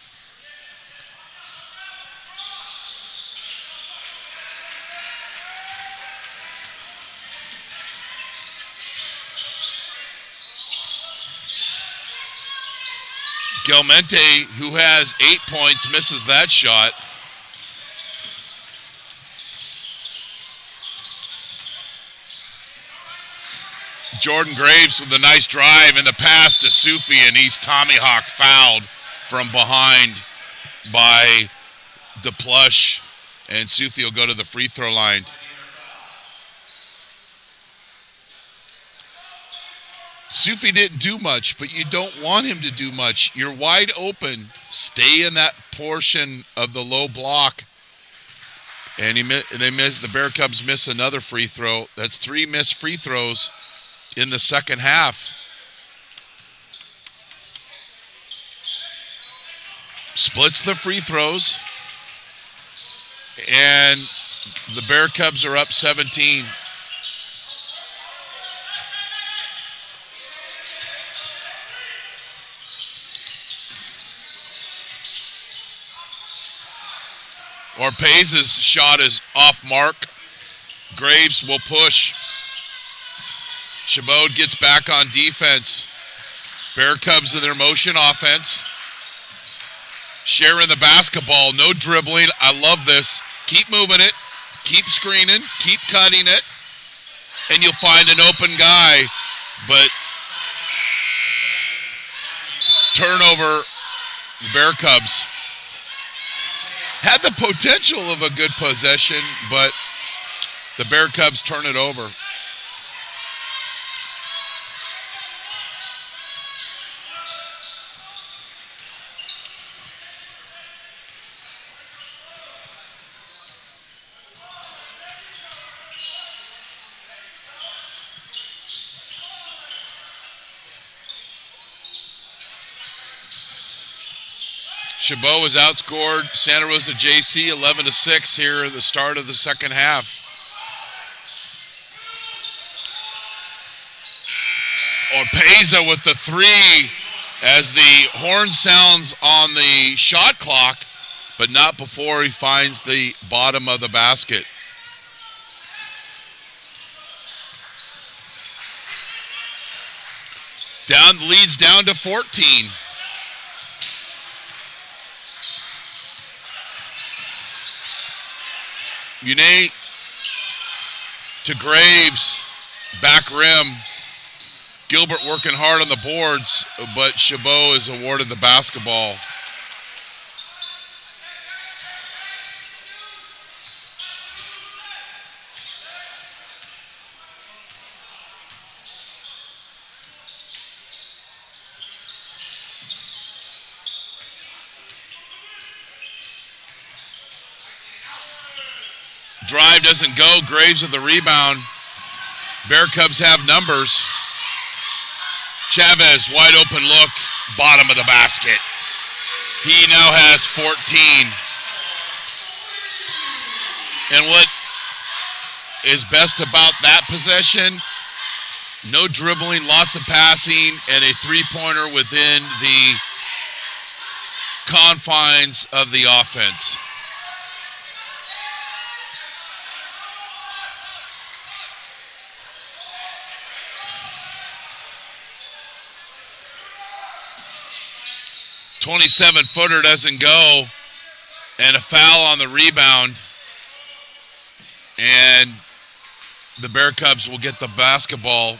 Gelmente, who has 8 points, misses that shot. Jordan Graves with a nice drive and the pass to Sufi, and he's Tommy Hawk fouled from behind by DePlush, and Sufi will go to the free throw line. Sufi didn't do much, but you don't want him to do much. You're wide open. Stay in that portion of the low block. And the Bear Cubs miss another free throw. That's 3 missed free throws in the second half. Splits the free throws. And the Bear Cubs are up 17. Orpeza's shot is off mark. Graves will push. Chabot gets back on defense. Bear Cubs in their motion offense. Sharing the basketball. No dribbling. I love this. Keep moving it. Keep screening. Keep cutting it. And you'll find an open guy. But turnover, the Bear Cubs. Had the potential of a good possession, but the Bear Cubs turn it over. Chabot was outscored Santa Rosa JC 11-6 here at the start of the second half. Orpeza with the three as the horn sounds on the shot clock, but not before he finds the bottom of the basket. Leads down to 14. Yane to Graves. Back rim. Gilbert working hard on the boards, but Chabot is awarded the basketball. Drive doesn't go. Graves with the rebound. Bear Cubs have numbers. Chavez, wide open look, bottom of the basket. He now has 14. And what is best about that possession? No dribbling, lots of passing, and a three-pointer within the confines of the offense. .27-footer doesn't go, and a foul on the rebound. And the Bear Cubs will get the basketball.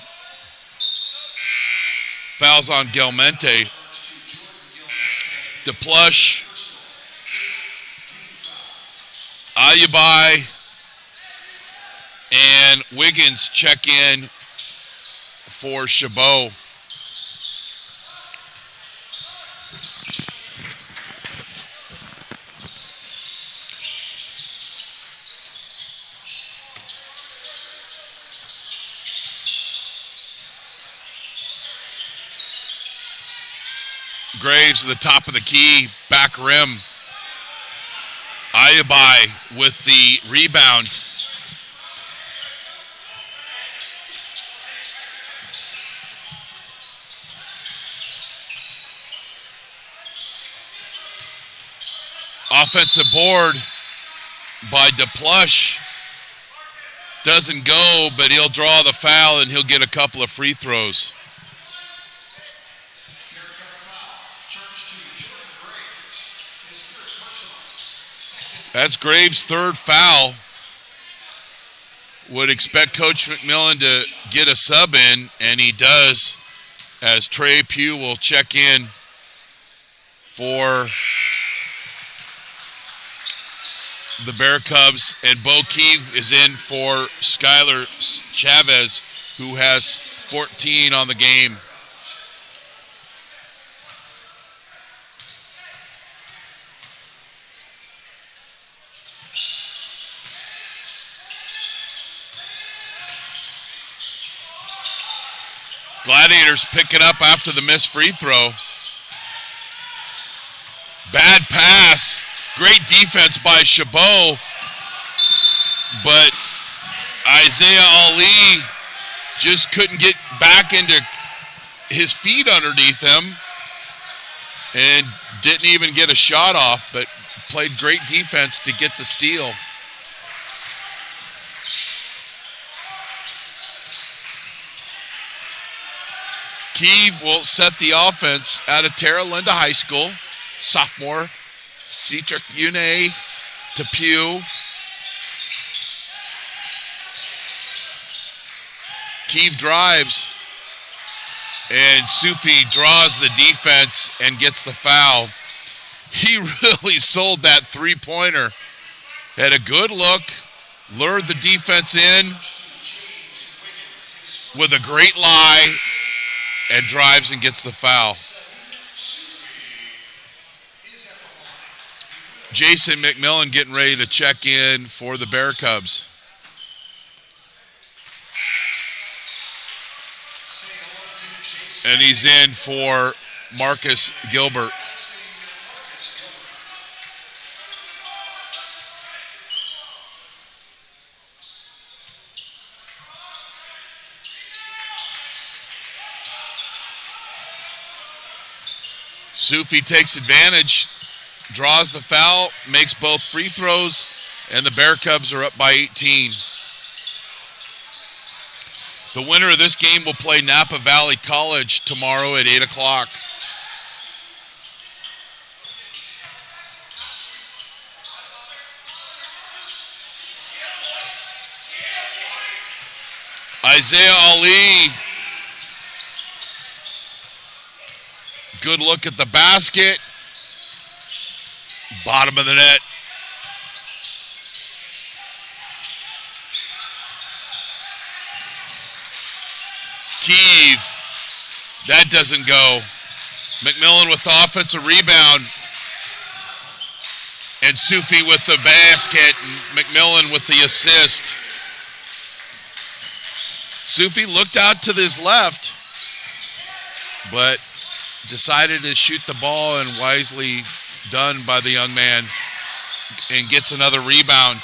Fouls on Gelmente. DePlush. Ayubai and Wiggins check in for Chabot. Graves at the top of the key, back rim. Ayubai with the rebound. Offensive board by DePlush. Doesn't go, but he'll draw the foul and he'll get a couple of free throws. That's Graves' third foul. Would expect Coach McMillan to get a sub in, and he does, as Trey Pugh will check in for the Bear Cubs, and Bo Keeve is in for Skylar Chavez, who has 14 on the game. Gladiators pick it up after the missed free throw. Bad pass. Great defense by Chabot. But Isaiah Ali just couldn't get back into his feet underneath him and didn't even get a shot off, but played great defense to get the steal. Keeve will set the offense out of Terra Linda High School. Sophomore, Cedric Une to Pugh. Keeve drives, and Sufi draws the defense and gets the foul. He really sold that three-pointer. Had a good look, lured the defense in with a great lie, and drives and gets the foul. Jason McMillan getting ready to check in for the Bear Cubs. And he's in for Marcus Gilbert. Sufi takes advantage, draws the foul, makes both free throws, and the Bear Cubs are up by 18. The winner of this game will play Napa Valley College tomorrow at 8 o'clock. Isaiah Ali. Good look at the basket. Bottom of the net. Keeve. That doesn't go. McMillan with the offensive rebound. And Sufi with the basket. And McMillan with the assist. Sufi looked out to his left, but decided to shoot the ball, and wisely done by the young man, and gets another rebound.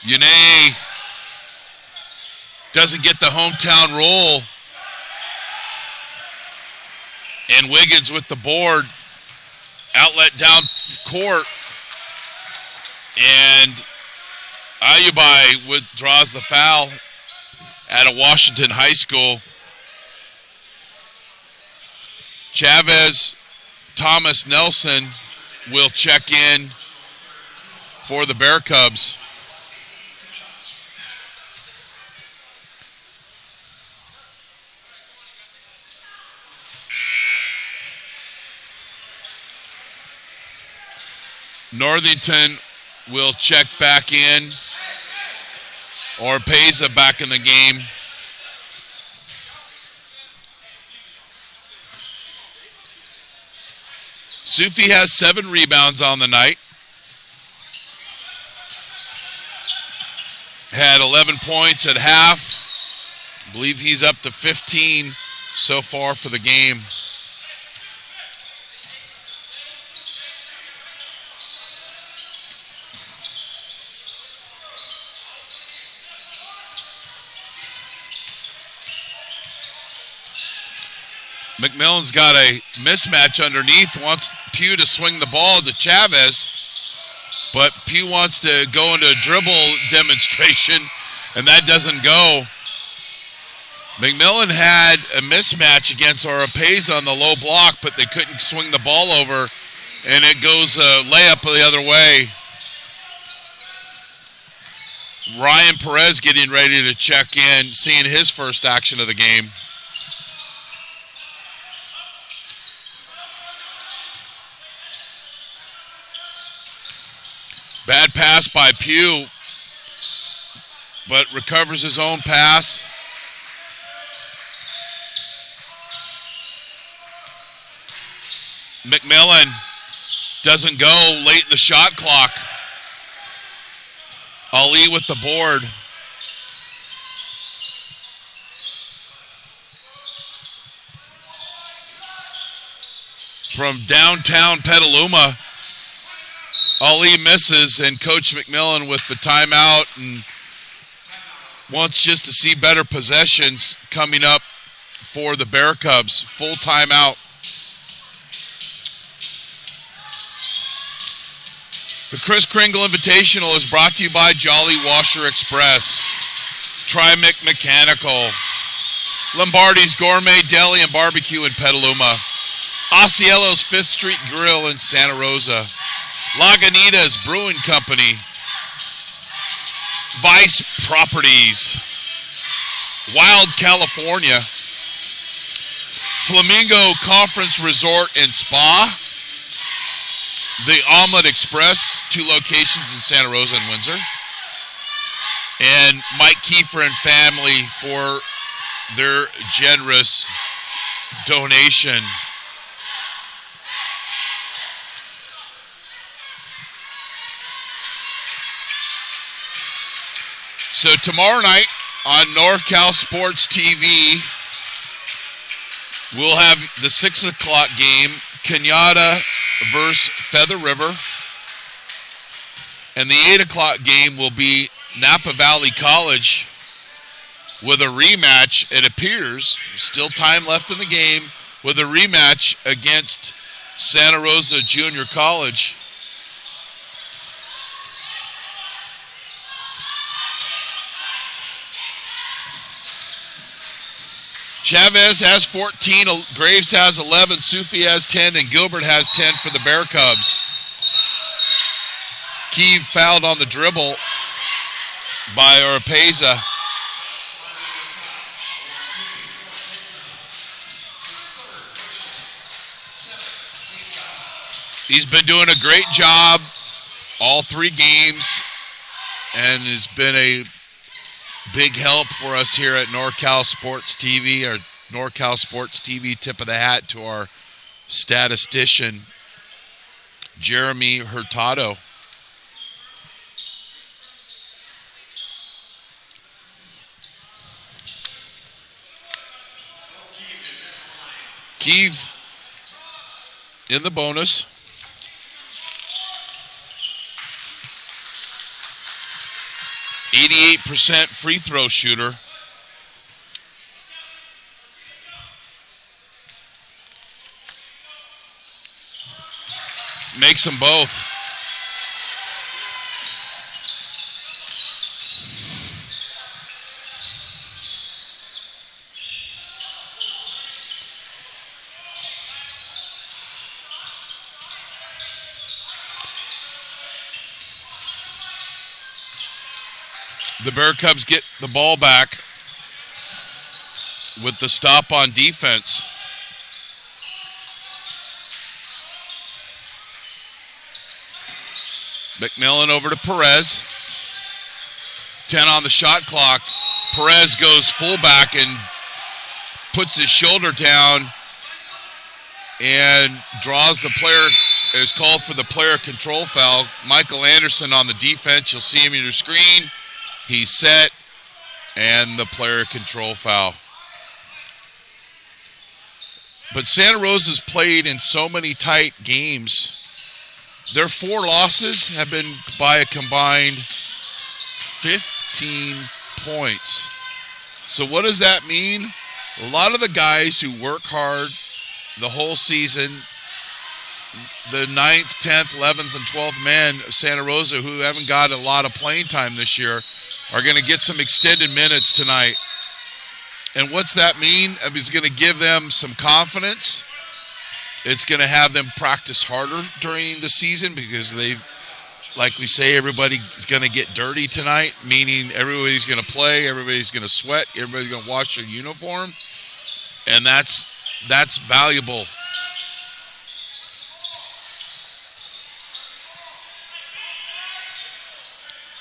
Yane doesn't get the hometown roll. And Wiggins with the board. Outlet down court. And Ayubai withdraws the foul at a Washington high school. Chavez, Thomas Nelson will check in for the Bear Cubs. Northington will check back in. Orpeza back in the game. Sufi has 7 rebounds on the night. Had 11 points at half. I believe he's up to 15 so far for the game. McMillan's got a mismatch underneath, wants Pugh to swing the ball to Chavez, but Pugh wants to go into a dribble demonstration, and that doesn't go. McMillan had a mismatch against Orpeza on the low block, but they couldn't swing the ball over, and it goes a layup the other way. Ryan Perez getting ready to check in, seeing his first action of the game. Bad pass by Pugh, but recovers his own pass. McMillan doesn't go late in the shot clock. Ali with the board. From downtown Petaluma, Ali misses, and Coach McMillan with the timeout and wants just to see better possessions coming up for the Bear Cubs. Full timeout. The Kris Kringle Invitational is brought to you by Jolly Washer Express, Trimec Mechanical, Lombardi's Gourmet Deli and Barbecue in Petaluma, Osceola's 5th Street Grill in Santa Rosa, Lagunitas Brewing Company, Vice Properties, Wild California, Flamingo Conference Resort and Spa, the Omelet Express, 2 locations in Santa Rosa and Windsor, and Mike Kiefer and family for their generous donation. So tomorrow night on NorCal SportsTV, we'll have the 6 o'clock game, Kenyatta versus Feather River. And the 8 o'clock game will be Napa Valley College with a rematch, it appears, still time left in the game, with a rematch against Santa Rosa Junior College. Chavez has 14, Graves has 11, Sufi has 10, and Gilbert has 10 for the Bear Cubs. Kiev fouled on the dribble by Oropeza. He's been doing a great job all 3 games and has been a big help for us here at NorCal Sports TV. Our NorCal Sports TV tip of the hat to our statistician, Jeremy Hurtado. Kiev in the bonus. .88% free throw shooter. Makes them both. The Bear Cubs get the ball back with the stop on defense. McMillan over to Perez. 10 on the shot clock. Perez goes fullback and puts his shoulder down and draws the player. Is called for the player control foul. Michael Anderson on the defense. You'll see him in your screen. He's set, and the player control foul. But Santa Rosa's played in so many tight games. Their 4 losses have been by a combined 15 points. So what does that mean? A lot of the guys who work hard the whole season, the 9th, 10th, 11th, and 12th men of Santa Rosa who haven't got a lot of playing time this year, are going to get some extended minutes tonight. And what's that mean? I mean, it's going to give them some confidence. It's going to have them practice harder during the season because they've, like we say, everybody's going to get dirty tonight, meaning everybody's going to play, everybody's going to sweat, everybody's going to wash their uniform. And that's valuable.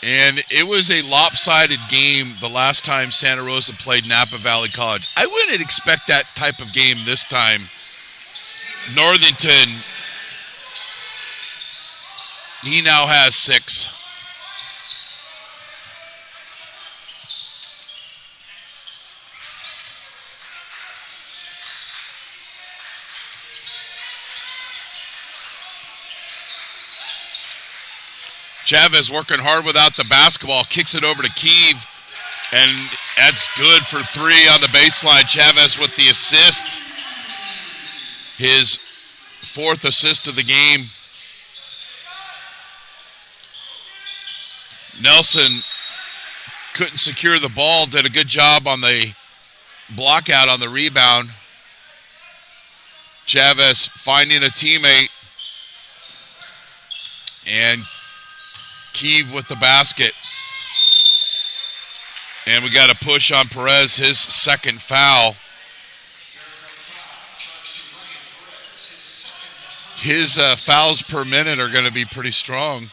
And it was a lopsided game the last time Santa Rosa played Napa Valley College. I wouldn't expect that type of game this time. Northington, he now has 6. Chavez working hard without the basketball, kicks it over to Kiev, and that's good for 3 on the baseline. Chavez with the assist, his 4th assist of the game. Nelson couldn't secure the ball, did a good job on the block out on the rebound. Chavez finding a teammate, and Kiev with the basket. And we got a push on Perez, his 2nd foul. His fouls per minute are going to be pretty strong.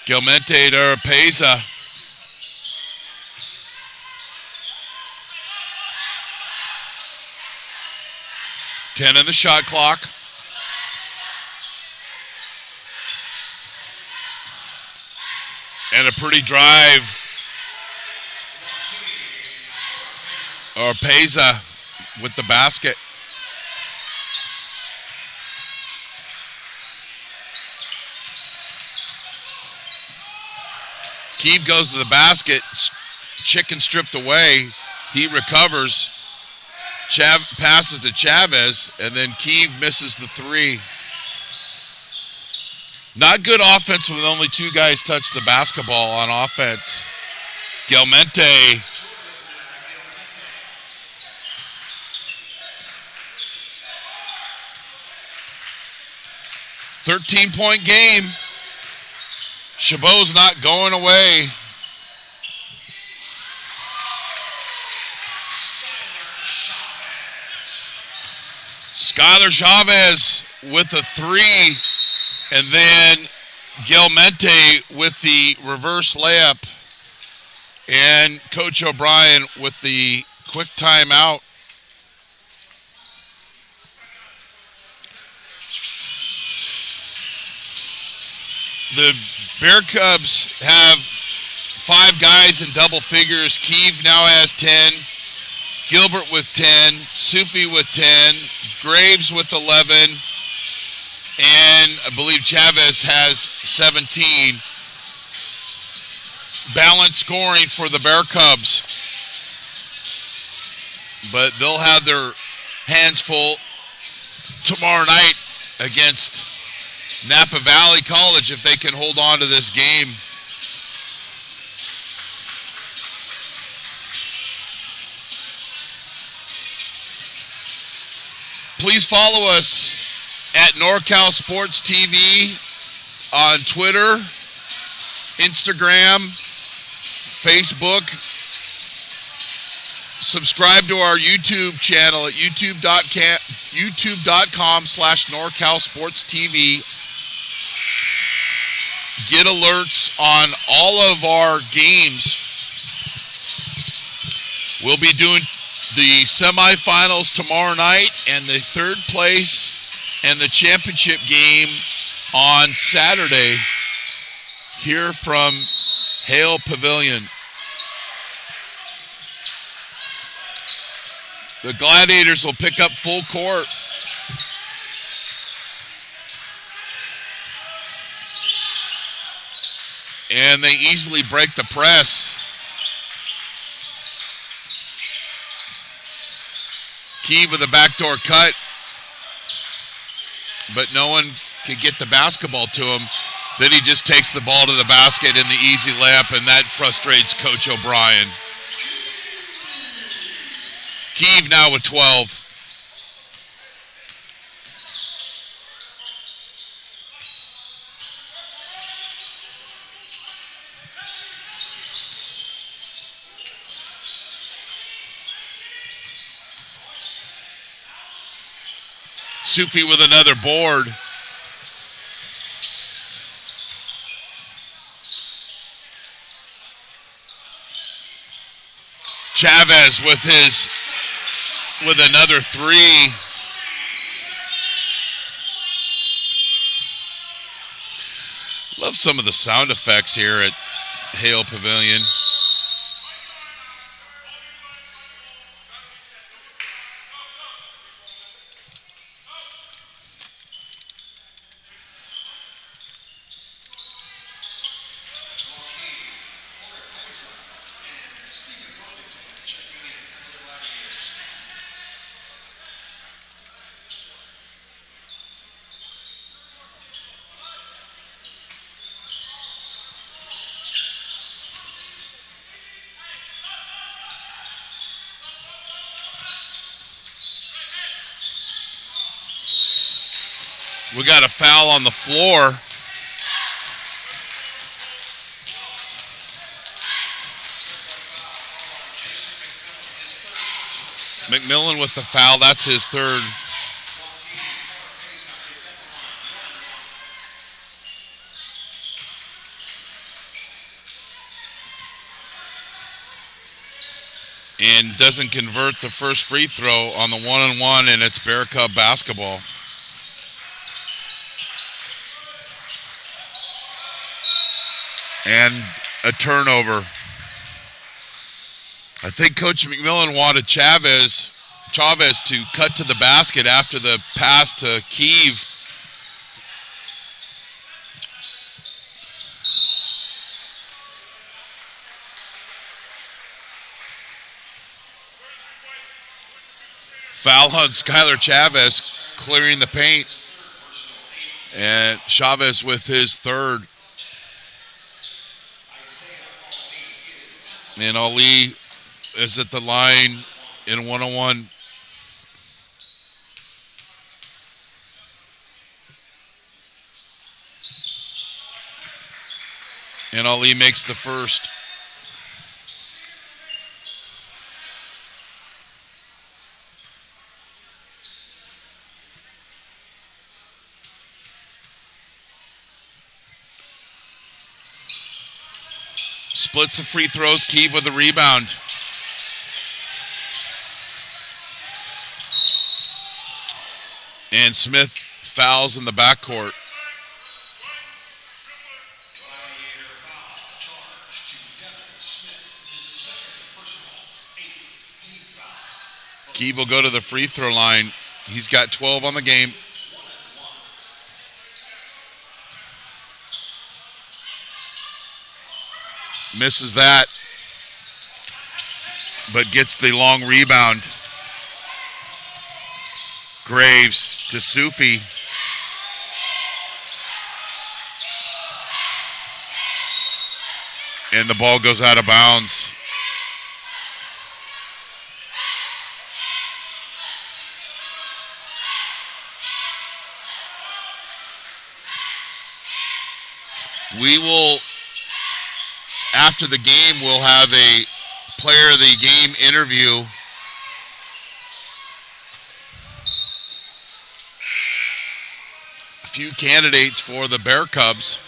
Gilmente to Oropeza. Ten on the shot clock. And a pretty drive. Oropeza with the basket. Kiev goes to the basket. Chicken stripped away. He recovers. Passes to Chavez, and then Kiev misses the 3. Not good offense when only two guys touch the basketball on offense. Gelmente. $13-point game. Chabot's not going away. Skylar Chavez with a three, and then Gelmente with the reverse layup, and Coach O'Brien with the quick timeout. The Bear Cubs have 5 guys in double figures. Keeve now has 10. Gilbert with 10. Sufi with 10. Graves with 11. And I believe Chavez has 17. Balanced scoring for the Bear Cubs. But they'll have their hands full tomorrow night against Napa Valley College if they can hold on to this game. Please follow us at NorCal Sports TV on Twitter, Instagram, Facebook. Subscribe to our YouTube channel at youtube.com/NorCal Sports TV. Get alerts on all of our games. We'll be doing the semifinals tomorrow night and the third place and the championship game on Saturday here from Hale Pavilion. The Gladiators will pick up full court. And they easily break the press. Key with a backdoor cut. But no one can get the basketball to him. Then he just takes the ball to the basket in the easy layup, and that frustrates Coach O'Brien. Keeve now with 12. Sufi with another board. Chavez with another three. Love some of the sound effects here at Hale Pavilion. We got a foul on the floor. McMillan with the foul. That's his third. And doesn't convert the first free throw on the one-on-one, and it's Bear Cub basketball. And a turnover. I think Coach McMillan wanted Chavez to cut to the basket after the pass to Keeve. Foul on Skylar Chavez, clearing the paint. And Chavez with his third. And Ali is at the line in 1-on-1. And Ali makes the first. Splits the free throws. Keeve with the rebound. And Smith fouls in the backcourt. Keeve will go to the free throw line. He's got 12 on the game. Misses that, but gets the long rebound. Graves to Sufi. And the ball goes out of bounds. We will, after the game, we'll have a player of the game interview. A few candidates for the Bear Cubs.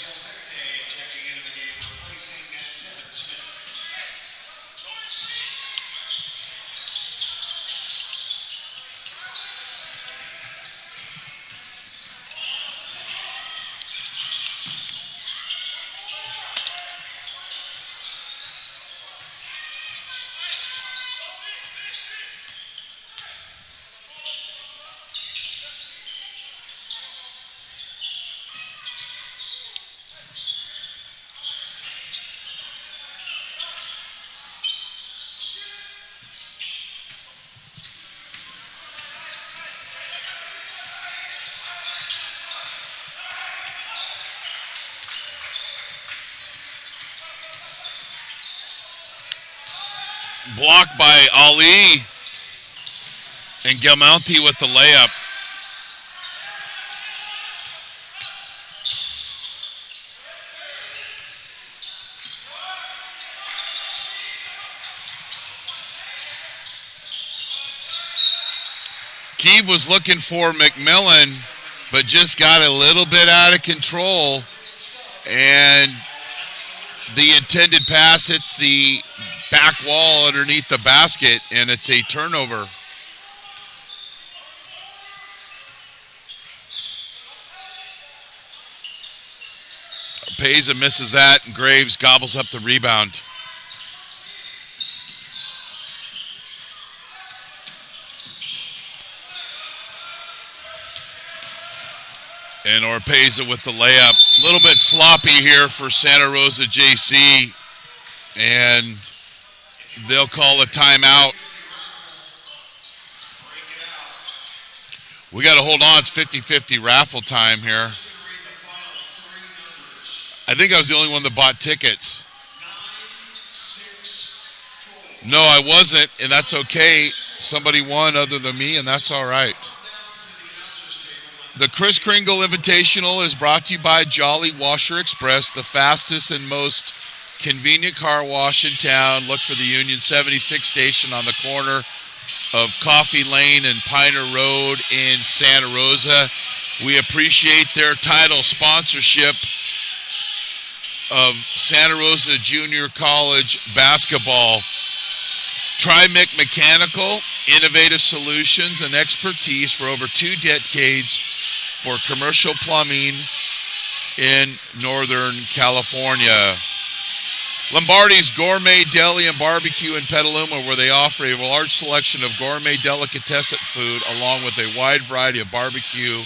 Blocked by Ali, and Gelmounti with the layup. Keeve was looking for McMillan, but just got a little bit out of control, and the intended pass hits the back wall underneath the basket, and it's a turnover. Paiza misses that, and Graves gobbles up the rebound. And Orpeza with the layup. A little bit sloppy here for Santa Rosa JC, and they'll call a timeout. We got to hold on. It's 50-50 raffle time here. I think I was the only one that bought tickets. No, I wasn't, and that's okay. Somebody won other than me, and that's all right. The Kris Kringle Invitational is brought to you by Jolly Washer Express, the fastest and most convenient car wash in town. Look for the Union 76 station on the corner of Coffee Lane and Piner Road in Santa Rosa. We appreciate their title sponsorship of Santa Rosa Junior College basketball. Trimec Mechanical, innovative solutions and expertise for over 2 decades for commercial plumbing in Northern California. Lombardi's Gourmet Deli and Barbecue in Petaluma, where they offer a large selection of gourmet delicatessen food along with a wide variety of barbecue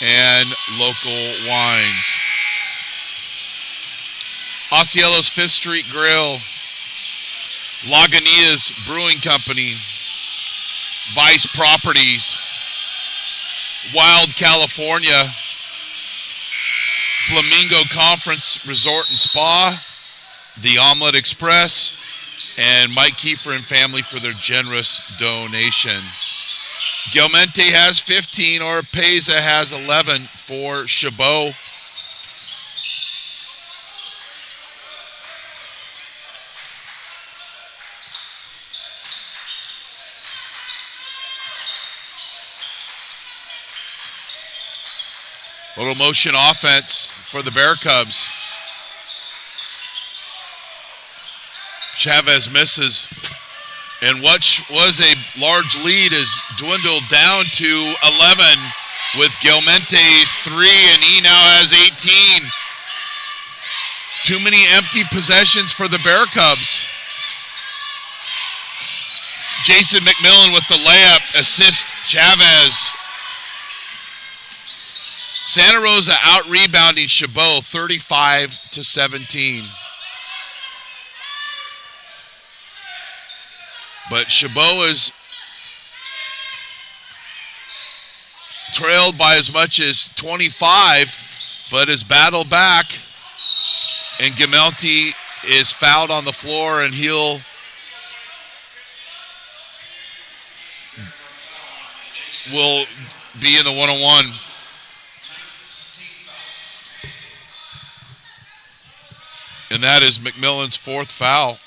and local wines. Osceola's Fifth Street Grill, Lagunitas Brewing Company, Vice Properties, Wild California, Flamingo Conference Resort and Spa, the Omelette Express, and Mike Kiefer and family for their generous donation. Gilmente has 15, Oropeza has 11 for Chabot. Little motion offense for the Bear Cubs. Chavez misses. And what was a large lead is dwindled down to 11 with Gilmente's 3, and he now has 18. Too many empty possessions for the Bear Cubs. Jason McMillan with the layup, assist Chavez. Santa Rosa out-rebounding Chabot 35-17. But Chabot is trailed by as much as 25, but is battled back. And Gemelti is fouled on the floor, and he'll will be in the one-on-one. And that is McMillan's 4th foul.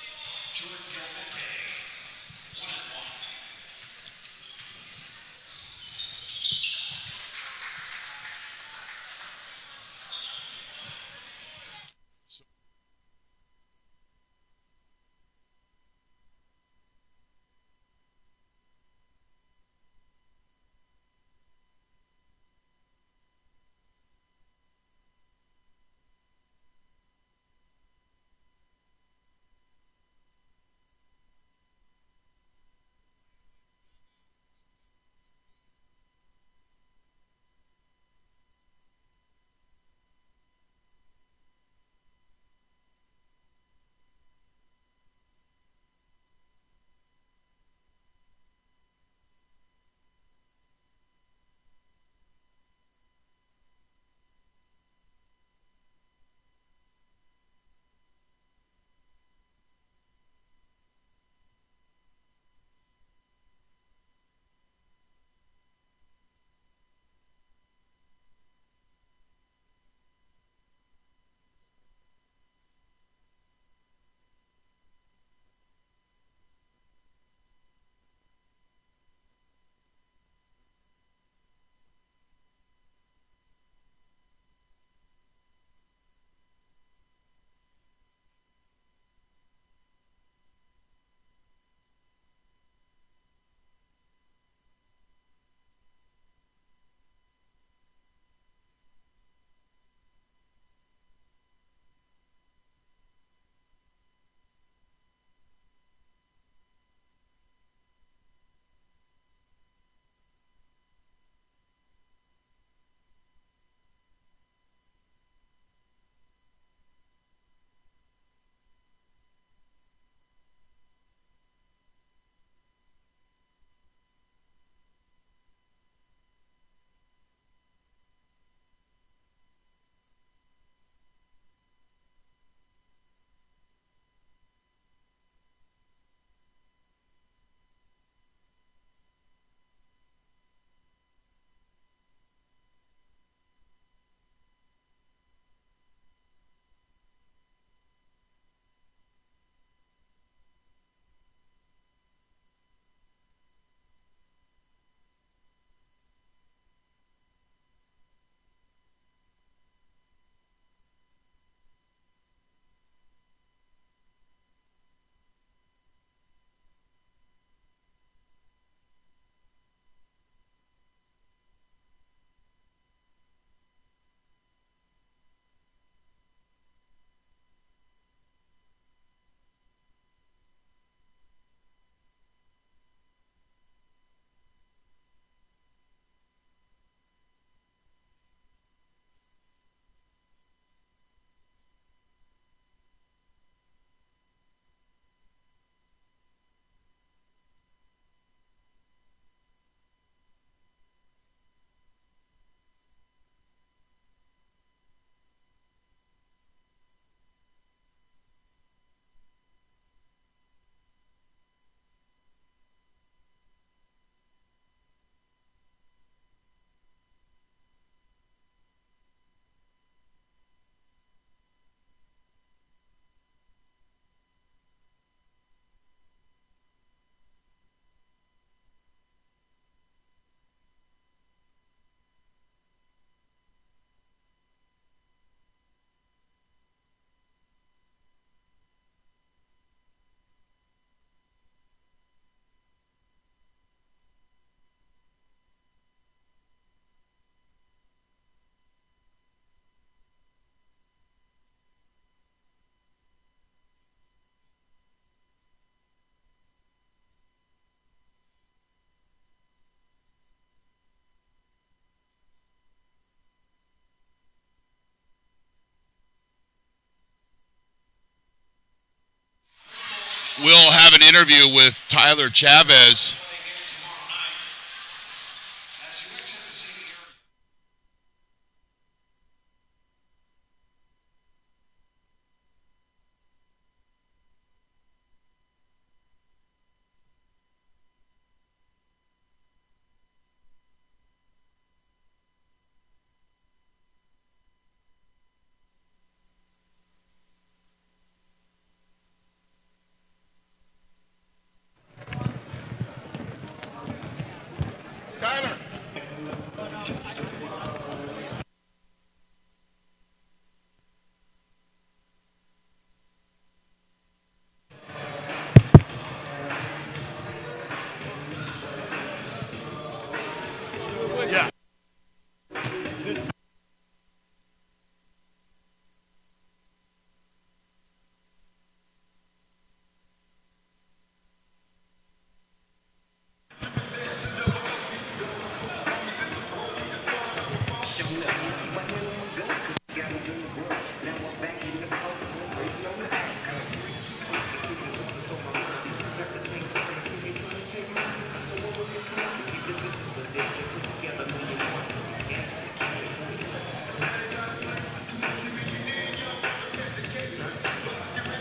we'll have an interview with Tyler Chavez.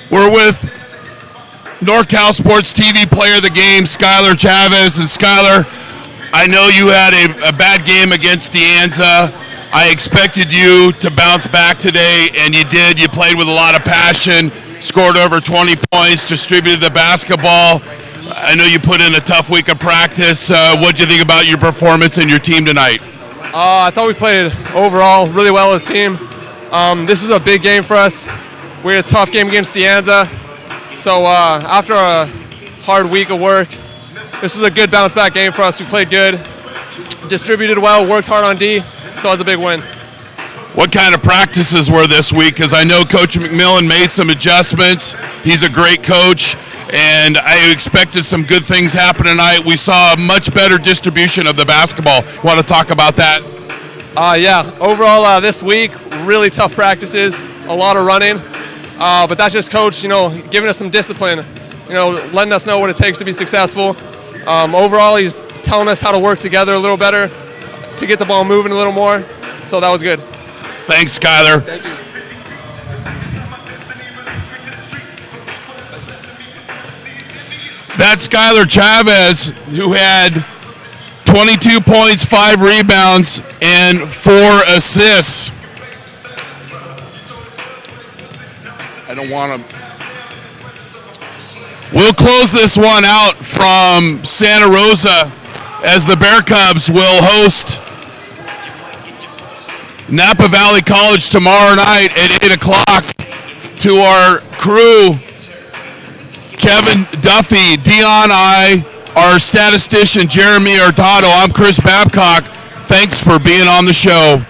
We're with NorCal Sports TV player of the game, Skylar Chavez. And Skylar, I know you had a bad game against De Anza. I expected you to bounce back today, and you did. You played with a lot of passion, scored over 20 points, distributed the basketball. I know you put in a tough week of practice. What did you think about your performance and your team tonight? I thought we played overall really well as a team. This is a big game for us. We had a tough game against De Anza. So after a hard week of work, this was a good bounce back game for us. We played good, distributed well, worked hard on D, so it was a big win. What kind of practices were this week? Because I know Coach McMillan made some adjustments. He's a great coach, and I expected some good things happen tonight. We saw a much better distribution of the basketball. Want to talk about that? Yeah, overall this week, really tough practices, a lot of running. But that's just Coach, giving us some discipline, letting us know what it takes to be successful. Overall, he's telling us how to work together a little better to get the ball moving a little more. So that was good. Thanks, Skylar. Thank you. That's Skylar Chavez, who had 22 points, 5 rebounds, and 4 assists. I don't want to. We'll close this one out from Santa Rosa as the Bear Cubs will host Napa Valley College tomorrow night at 8 o'clock. To our crew, Kevin Duffy, Dion our statistician Jeremy Hurtado, I'm Kris Babcock. Thanks for being on the show.